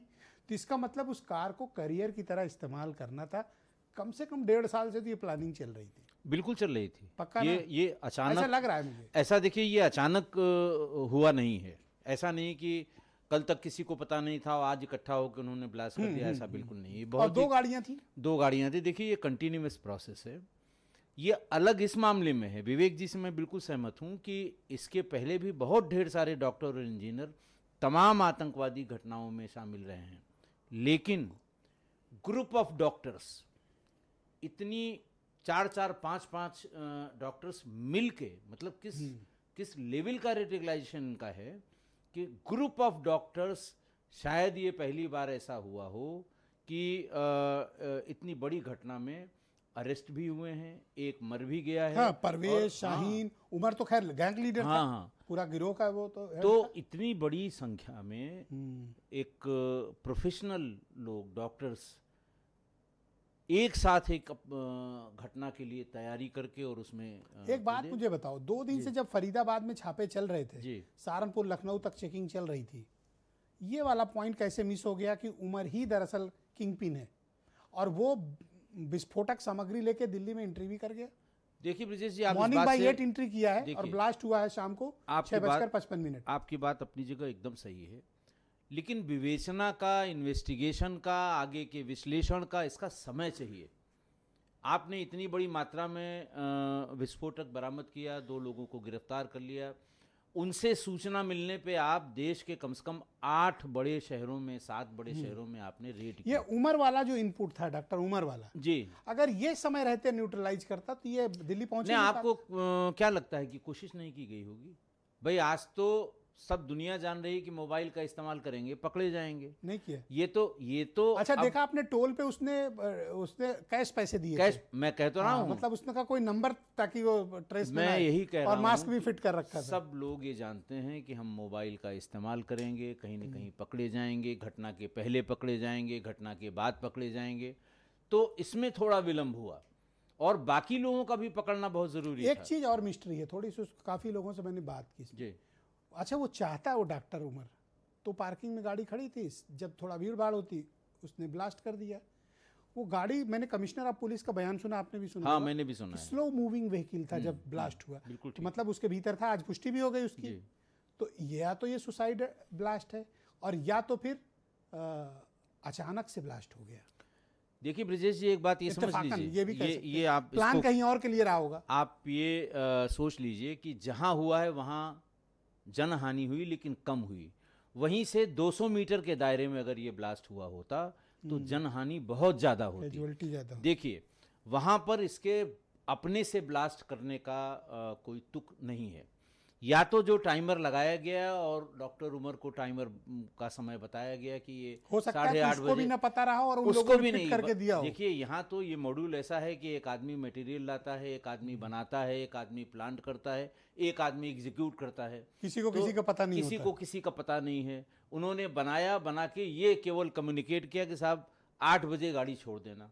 तो इसका मतलब उस कार को करियर की तरह इस्तेमाल करना था। कम से कम 1.5 साल से तो ये प्लानिंग चल रही थी। बिल्कुल चल रही थी। पक्का ये ना? ये अचानक ऐसा लग रहा है मुझे। ऐसा देखिए, ये अचानक हुआ नहीं है। ऐसा नहीं कि कल तक किसी को पता नहीं था और आज इकट्ठा होकर उन्होंने ब्लास्ट कर दिया, ऐसा बिल्कुल नहीं। ये और बहुत 2 गाड़ियां थी। 2 गाड़ियां थी। देखिए ये कंटिन्यूअस प्रोसेस है। ये अलग इस मामले में है, विवेक जी से मैं बिल्कुल सहमत हूं कि इसके पहले भी बहुत ढेर सारे डॉक्टर और इंजीनियर तमाम आतंकवादी घटनाओं में शामिल रहे हैं, लेकिन ग्रुप ऑफ डॉक्टर्स, इतनी 4-4, 5-5 डॉक्टर्स मिल के, मतलब किस लेवल का रेडिकलाइजेशन का है कि ग्रुप ऑफ डॉक्टर्स, शायद ये पहली बार ऐसा हुआ हो कि इतनी बड़ी घटना में अरेस्ट भी हुए हैं, एक मर भी गया है। हाँ, परवेज, शाहीन, उमर तो खैर गैंग लीडर था, हाँ। पूरा गिरोह का वो तो है। तो इतनी बड़ी संख्या में एक प्रोफेशनल लोग, डॉक्टर्स एक साथ एक घटना के लिए तैयारी करके और उसमें एक बात मुझे बताओ, 2 दिन से जब फरीदाबाद में छापे चल रहे थे, जी। सहारनपुर लखनऊ तक चेकिंग चल रही थी, ये वाला पॉइंट कैसे मिस हो गया कि उमर ही दरअसल किंगपिन है और वो विस्फोटक सामग्री लेके दिल्ली में एंट्री भी कर गया? देखिए ब्रजेश जी, आप इस मॉर्निंग बात बाय से 8 एंट्री किया है और देखिए, ब्लास्ट हुआ है शाम को 6:55। आपकी बात अपनी जगह एकदम सही है, लेकिन विवेचना का, इन्वेस्टिगेशन का, आगे के विश्लेषण का इसका समय चाहिए। आपने इतनी बड़ी मात्रा में विस्फोटक बरामद किया, 2 लोगों को गिरफ्तार कर लिया, उनसे सूचना मिलने पे आप देश के कम से कम 8 बड़े शहरों में, 7 बड़े शहरों में आपने रेड ये किया। उमर वाला जो इनपुट था, डॉक्टर उमर वाला, जी, अगर ये समय रहते न्यूट्रलाइज करता तो ये दिल्ली पहुंचे नहीं, नहीं आपको क्या लगता है कि कोशिश नहीं की गई होगी? भाई आज तो सब दुनिया जान रही है कि मोबाइल का इस्तेमाल करेंगे पकड़े जाएंगे। नहीं किया। ये तो अच्छा, अब देखा आपने टोल पे उसने कैश पैसे दिए कैश, थे। मैं कह तो रहा हूँ, मतलब उसने का कोई नंबर ताकि वो ट्रेस में मैं ना आए। यही कह रहा और हूँ, मास्क भी फिट कर रखा था। सब लोग ये जानते हैं कि हम मोबाइल का इस्तेमाल करेंगे, कहीं ना कहीं पकड़े जाएंगे, घटना के पहले पकड़े जाएंगे, घटना के बाद पकड़े जाएंगे, तो इसमें थोड़ा विलंब हुआ और बाकी लोगों का भी पकड़ना बहुत जरूरी एक था। चीज और मिस्ट्री है थोड़ी सी, काफी लोगों से मैंने बात की। जी, अच्छा, वो चाहता है वो डॉक्टर उमर, तो पार्किंग में गाड़ी खड़ी थी, जब थोड़ा भीड़ भाड़ होती उसने ब्लास्ट कर दिया। वो गाड़ी, मैंने कमिश्नर ऑफ पुलिस का बयान सुना, आपने भी सुना हाँ, होगा, मैंने भी सुना है। स्लो मूविंग व्हीकल था जब ब्लास्ट हुआ, बिल्कुल तो ठीक। मतलब उसके भीतर था, आज पुष्टि भी हो गई उसकी। जी। तो या तो ये सुसाइड ब्लास्ट है और या तो फिर अचानक से ब्लास्ट हो गया। देखिए ब्रिजेश जी, एक बात ये समझ इत्तेफाकन लीजिए, ये भी कह सकते ये हैं। आप प्लान इसको कहीं और के लिए रहा होगा। आप ये सोच लीजिए कि जहां हुआ है वहां जनहानि हुई लेकिन कम हुई। वहीं से 200 मीटर के दायरे में अगर ये ब्लास्ट हुआ होता तो जनहानि बहुत ज़्यादा होती। कैजुअलिटी ज़्यादा होती। देखिए, वहां पर इसके अपने से ब्लास्ट करने का कोई तुक नहीं है। या तो जो टाइमर लगाया गया और डॉक्टर उमर को टाइमर का समय बताया गया कि ये हो सकता है कि 8:30 उसको भी बजे, ना पता रहा और उन उसको लोगों ने भी फिट नहीं करके दिया हो। देखिए, यहाँ तो ये मॉड्यूल ऐसा है कि एक आदमी मटेरियल लाता है, एक आदमी बनाता है, एक आदमी प्लांट करता है, एक आदमी एग्जीक्यूट करता है। किसी को तो किसी का पता नहीं किसी होता। को किसी का पता नहीं है। उन्होंने बना के ये केवल कम्युनिकेट किया कि साहब 8 बजे गाड़ी छोड़ देना,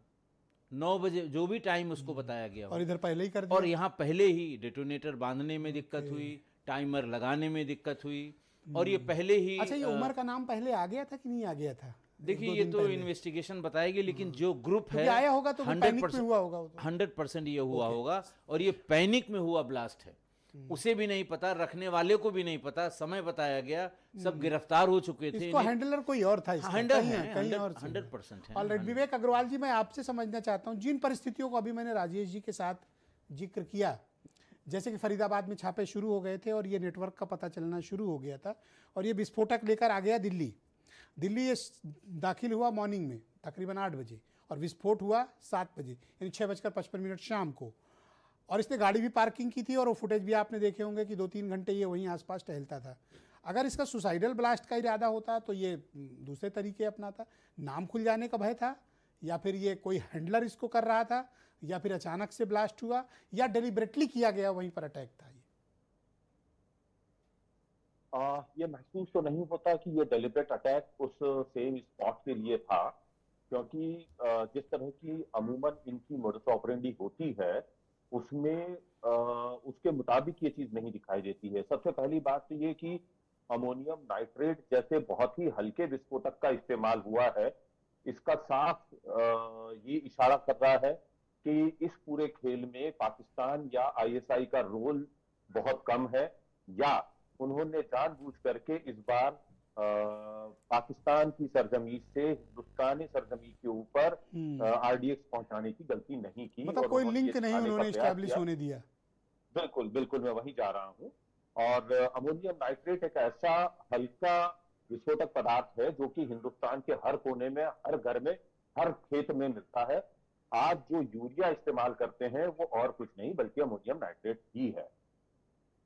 9 बजे जो भी टाइम उसको बताया गया हो। और इधर पहले ही कर और दिया। यहाँ पहले ही डेटोनेटर बांधने में दिक्कत हुई, टाइमर लगाने में दिक्कत हुई, और ये पहले ही अच्छा, ये उमर का नाम पहले आ गया था कि नहीं आ गया था? देखिए, ये तो इन्वेस्टिगेशन बताएगी, लेकिन जो ग्रुप है क्योंकि आया होगा तो पैनिक में हुआ होगा वो तो। 100% ये हुआ होगा, और ये पैनिक में हुआ ब्लास्ट है। उसे भी नहीं पता, रखने वाले को भी नहीं पता, समय बताया गया, सब गिरफ्तार हो चुके थे। इसको हैंडलर कोई और था, इसका कहीं और 100% है। ऑलराइट, विवेक अग्रवाल जी, मैं आपसे समझना चाहता हूं जिन परिस्थितियों को अभी मैंने राजेश जी के साथ जिक्र किया, जैसे कि फरीदाबाद में छापे शुरू हो गए थे और ये नेटवर्क का पता चलना शुरू हो गया था और ये विस्फोटक लेकर आ गया दिल्ली। ये दाखिल हुआ मॉर्निंग में तकरीबन 8 बजे और विस्फोट हुआ 7 बजे, यानी 6:55 शाम को। और इसने गाड़ी भी पार्किंग की थी और वो फुटेज भी आपने देखे होंगे कि 2-3 घंटे ये वहीं आसपास टहलता था। अगर इसका सुसाइडल ब्लास्ट का इरादा होता तो ये दूसरे तरीके अपनाता, नाम खुल जाने का भय था, या फिर ये कोई हैंडलर इसको कर रहा था, या फिर अचानक से ब्लास्ट हुआ, या डेलिबरेटली किया गया वहीं पर अटैक था। ये महसूस तो नहीं होता कि ये डेलिब्रेट अटैक उस सेम स्पॉट के लिए था, क्योंकि जिस तरह की अमूमन इनकी मोडस ऑपरेंडी होती है उसमें उसके मुताबिक ये चीज नहीं दिखाई देती है। सबसे पहली बात तो ये कि अमोनियम नाइट्रेट जैसे बहुत ही हल्के विस्फोटक का इस्तेमाल हुआ है, इसका साफ ये इशारा कर रहा है कि इस पूरे खेल में पाकिस्तान या आईएसआई का रोल बहुत कम है, या उन्होंने जानबूझ करके इस बार पाकिस्तान की सरजमी से हिंदुस्तानी सरजमी के ऊपर आरडीएक्स पहुंचाने की गलती नहीं की। मतलब कोई लिंक नहीं उन्होंने एस्टैब्लिश होने दिया। बिल्कुल बिल्कुल, मैं वहीं जा रहा हूं। और अमोनियम नाइट्रेट एक ऐसा हल्का विस्फोटक पदार्थ है जो कि हिंदुस्तान के हर कोने में, हर घर में, हर खेत में मिलता है। आज जो यूरिया इस्तेमाल करते हैं वो और कुछ नहीं बल्कि अमोनियम नाइट्रेट ही है।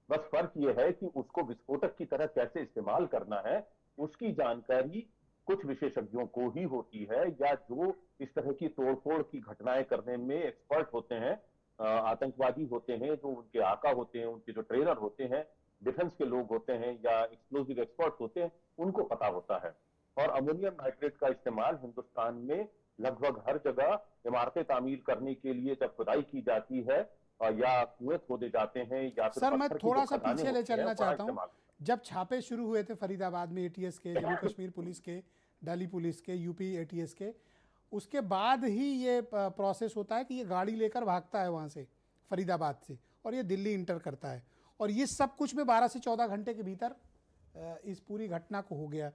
बस फर्क यह है कि उसको विस्फोटक की तरह कैसे इस्तेमाल करना है उसकी जानकारी कुछ विशेषज्ञों को ही होती है, या जो इस तरह की तोड़फोड़ की घटनाएं करने में एक्सपर्ट होते हैं, आतंकवादी होते हैं, जो उनके आका होते हैं, उनके जो ट्रेनर होते हैं, डिफेंस के लोग होते हैं या एक्सप्लोजिव एक्सपर्ट होते हैं, उनको पता होता है। और अमोनियम नाइट्रेट का इस्तेमाल हिंदुस्तान में लगभग हर जगह इमारतें तामीर करने के लिए जब खुदाई की जाती है या कुएं खोदे जाते हैं, या फिर सर मैं थोड़ा सा पीछे ले चलना चाहता हूँ। जब छापे शुरू हुए थे फरीदाबाद में एटीएस के, जम्मू कश्मीर पुलिस के, दिल्ली पुलिस के, यूपी एटीएस के, उसके बाद ही ये प्रोसेस होता है कि ये गाड़ी लेकर भागता है वहाँ से फरीदाबाद से और ये दिल्ली इंटर करता है, और ये सब कुछ में 12 से 14 घंटे के भीतर इस पूरी घटना को हो गया।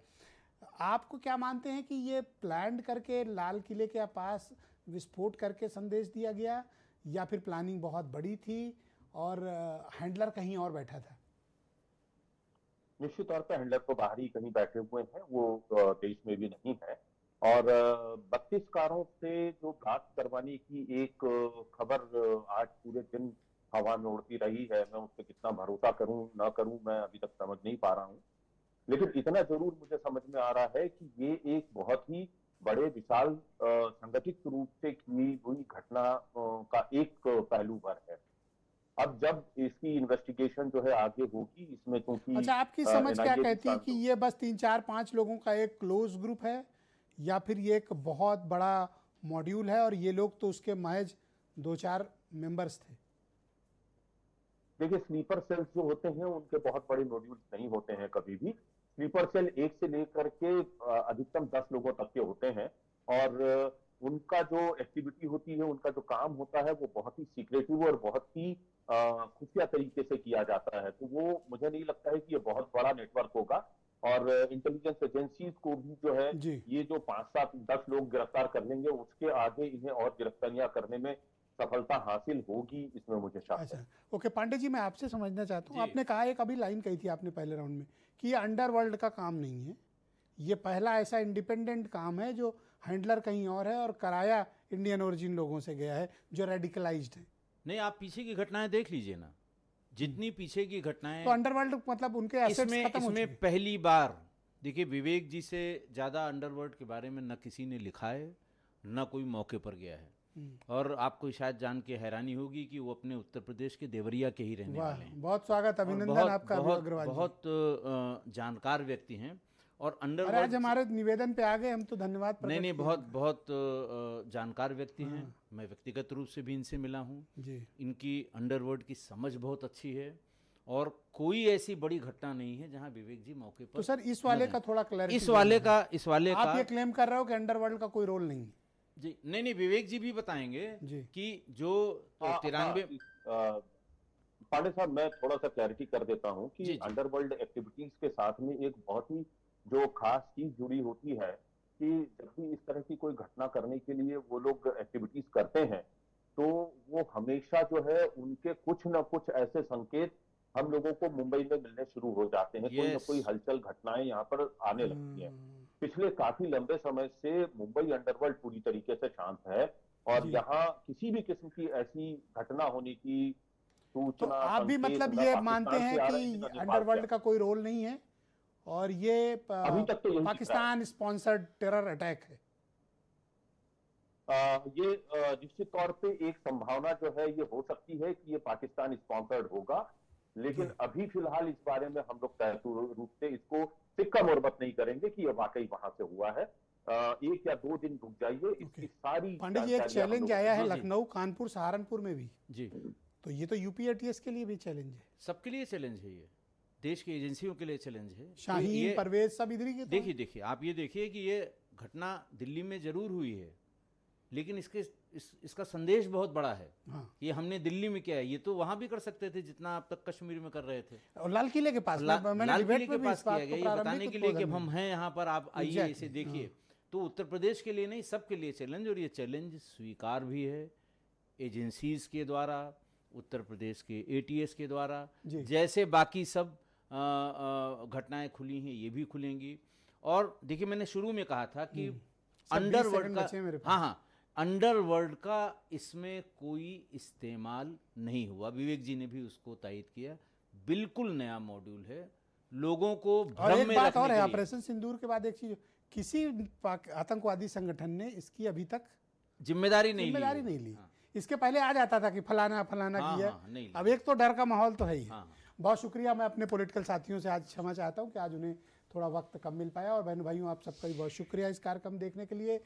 आपको क्या मानते हैं कि ये प्लान करके लाल किले के पास विस्फोट करके संदेश दिया गया, या फिर प्लानिंग बहुत बड़ी थी और हैंडलर कहीं और बैठा था? निश्चित तौर पर हैंडलर तो बाहर ही कहीं बैठे हुए हैं, वो देश में भी नहीं है। और 32 कारों से जो ब्लास्ट करवाने की एक खबर आज पूरे दिन हवा में उड़ती रही है, मैं उस पर कितना भरोसा करूं ना करूं मैं अभी तक समझ नहीं पा रहा हूं। लेकिन इतना जरूर मुझे समझ में आ रहा है कि ये एक बहुत ही बड़े विशाल संगठित रूप से की हुई घटना का एक पहलू पर है। अब जब इसकी इन्वेस्टिगेशन जो है आगे होगी, इसमें क्योंकि अच्छा, आपकी समझ क्या कहती है कि ये बस 3-4-5 लोगों का एक क्लोज ग्रुप है, या फिर ये एक बहुत बड़ा मॉड्यूल है और ये लोग तो उसके महज 2-4 मेंबर्स थे? देखिए, स्लीपर सेल्स जो होते हैं उनके बहुत बड़े मॉड्यूल्स नहीं होते हैं कभी भी। स्लीपर सेल 1 से लेकर के अधिकतम 10 लोगों तक के होते हैं, और उनका जो एक्टिविटी होती है, उनका जो काम होता है, वो बहुत ही सीक्रेटिव और बहुत ही खुफिया तरीके से किया जाता है। तो वो मुझे नहीं लगता है कि ये बहुत बड़ा नेटवर्क होगा, और इंटेलिजेंस एजेंसीज को भी जो है जी। ये जो 5, 7, 10 लोग गिरफ्तार कर लेंगे, उसके आगे इन्हें और गिरफ्तारियां करने में सफलता हासिल होगी, इसमें मुझे शक है। अच्छा, ओके पांडे जी, मैं आपसे समझना चाहता हूँ, जी। आपने कहा एक अभी लाइन कही थी आपने पहले राउंड में कि ये अंडरवर्ल्ड का काम नहीं है, ये पहला ऐसा इंडिपेंडेंट काम है जो हैंडलर कहीं और है और कराया इंडियन ओरिजिन लोगों से गया है जो रेडिकलाइज्ड है। नहीं, आप पीछे की घटनाएं देख लीजिए ना, जितनी पीछे की घटनाएं, तो अंडरवर्ल्ड मतलब उनके एसेट्स इसमें खत्म हो इसमें चुके हैं। पहली बार देखिए, विवेक जी से ज़्यादा अंडरवर्ल्ड के बारे में न किसी ने लिखा है, न कोई मौके पर गया है। और आपको शायद जान के हैरानी होगी कि वो अपने उत्तर प्रदेश के देवरिया के ही रहने वाह, वाले हैं। बहुत स्वागत, और अभिनंदन आपका बहुत अग्रवाल जी। बहुत जानकार व्यक्ति हैं। और अरे आज अंडरवर्ल्ड, हमारे निवेदन पे आ गए, हम तो धन्यवाद प्रकट नहीं किए। बहुत बहुत जानकार व्यक्ति हैं। मैं व्यक्तिगत रूप से भी इनसे मिला हूँ। जी। इनकी अंडरवर्ल्ड की समझ बहुत अच्छी है, और कोई ऐसी बड़ी घटना नहीं है जहां विवेक जी मौके पर। तो सर इस वाले न का रहें। थोड़ा क्लैरिटी, इस वाले आप का ये क्लेम कर रहे हो कि अंडरवर्ल्ड का कोई रोल नहीं है। जी नहीं, विवेक जी भी बताएंगे जी। कि जो 93 पांडे साहब, मैं थोड़ा सा क्लैरिटी कर देता हूं जी, कि जी। अंडरवर्ल्ड एक्टिविटीज के साथ में एक बहुत ही जो खास चीज जुड़ी होती है कि जब भी इस तरह की कोई घटना करने के लिए वो लोग एक्टिविटीज करते हैं, तो वो हमेशा जो है उनके कुछ न कुछ ऐसे संकेत हम लोगों को मुंबई में मिलने शुरू हो जाते हैं। कोई न Yes. कोई हलचल घटनाएं यहाँ पर आने लगती हैं। पिछले काफी लंबे समय से मुंबई अंडरवर्ल्ड पूरी तरीके से शांत है, और जी। यहाँ किसी भी किस्म की ऐसी घटना होने की तो सूचना, आप भी संकेत मतलब न ये पाकिस्तान मानते से हैं आ रहे हैं, कि न नेपाल अंडरवर्ल्ड से। का कोई रोल नहीं है और ये अभी तक तो यही दिख रहा है। पाकिस्तान स्पॉन्सर्ड टेरर अटैक है। ये निश्चित तौर पे एक संभावना जो है ये हो सकती है कि ये पाकिस्तान स्पॉन्सर्ड होगा, लेकिन जी। अभी फिलहाल इस बारे में हम लोग तय रूप से इसको सिक्का मोरबत नहीं करेंगे कि ये वाकई वहां से हुआ है। 1 या 2 दिन रुक जाइए, इसकी सारी पांडे जी, एक जानकारियां हम चैलेंज लोग- आया है जी, जी। लखनऊ, कानपुर, सहारनपुर में भी, जी, तो ये तो यूपी एटीएस के लिए भी चैलेंज है। सबके लिए चैलेंज है, ये देश की एजेंसियों के लिए चैलेंज है। तो शाहीन, ये परवेज सब इधर ही के तो हैं। देखिए आप ये देखिए कि ये घटना दिल्ली में जरूर हुई है, लेकिन इसका संदेश बहुत बड़ा है। हाँ। ये हमने दिल्ली में किया है, ये तो वहां भी कर सकते थे जितना आप तक कश्मीर में कर रहे थे। और लाल किले के पास मैंने लाल डिबेट किले में के भी पास इस बात किया को गया, ये प्रारंभिक बताने के लिए कि उद्बोधन हम में। हैं यहाँ पर, आप आइए, Exactly, इसे देखिए। हाँ। तो उत्तर प्रदेश के लिए नहीं, सबके लिए चैलेंज, और ये चैलेंज स्वीकार भी है एजेंसीज के द्वारा, उत्तर प्रदेश के एटीएस के द्वारा, जी। जैसे बाकी सब घटनाएं खुली हैं ये भी खुलेंगी। और देखिए, मैंने शुरू में कहा था कि सर, 20 अंडरवर्ल्ड सेकंड का, बचे हैं मेरे पास। हाँ, अंडरवर्ल्ड का इसमें कोई इस्तेमाल नहीं हुआ। विवेक जी ने भी उसको तायद किया। बिल्कुल नया मॉड्यूल है, लोगों को और भ्रम एक में बात रखने और है, के लिए। ऑपरेशन सिंदूर के बाद एक चीज, किसी आतंकवादी संगठन ने इसकी अभी तक जिम्मेदारी नहीं जिम्मेदारी ली। नहीं ली। हाँ। इसके पहले आ जाता था कि फलाना फलाना हाँ, किया, हाँ, नहीं ली। अब एक तो डर का माहौल तो है ही है। हाँ। बहुत शुक्रिया, मैं अपने पॉलिटिकल साथियों से आज क्षमा चाहता हूं कि आज उन्हें थोड़ा वक्त कम मिल पाया, और बहन भाइयों आप सबका भी बहुत शुक्रिया इस कार्यक्रम देखने के लिए।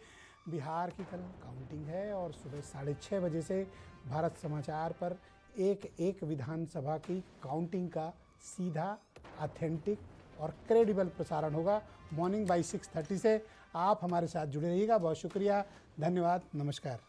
बिहार की कल काउंटिंग है और सुबह 6:30 बजे से भारत समाचार पर एक विधानसभा की काउंटिंग का सीधा, ऑथेंटिक और क्रेडिबल प्रसारण होगा मॉर्निंग बाई 6:30 से। आप हमारे साथ जुड़े रहिएगा। बहुत शुक्रिया, धन्यवाद, नमस्कार।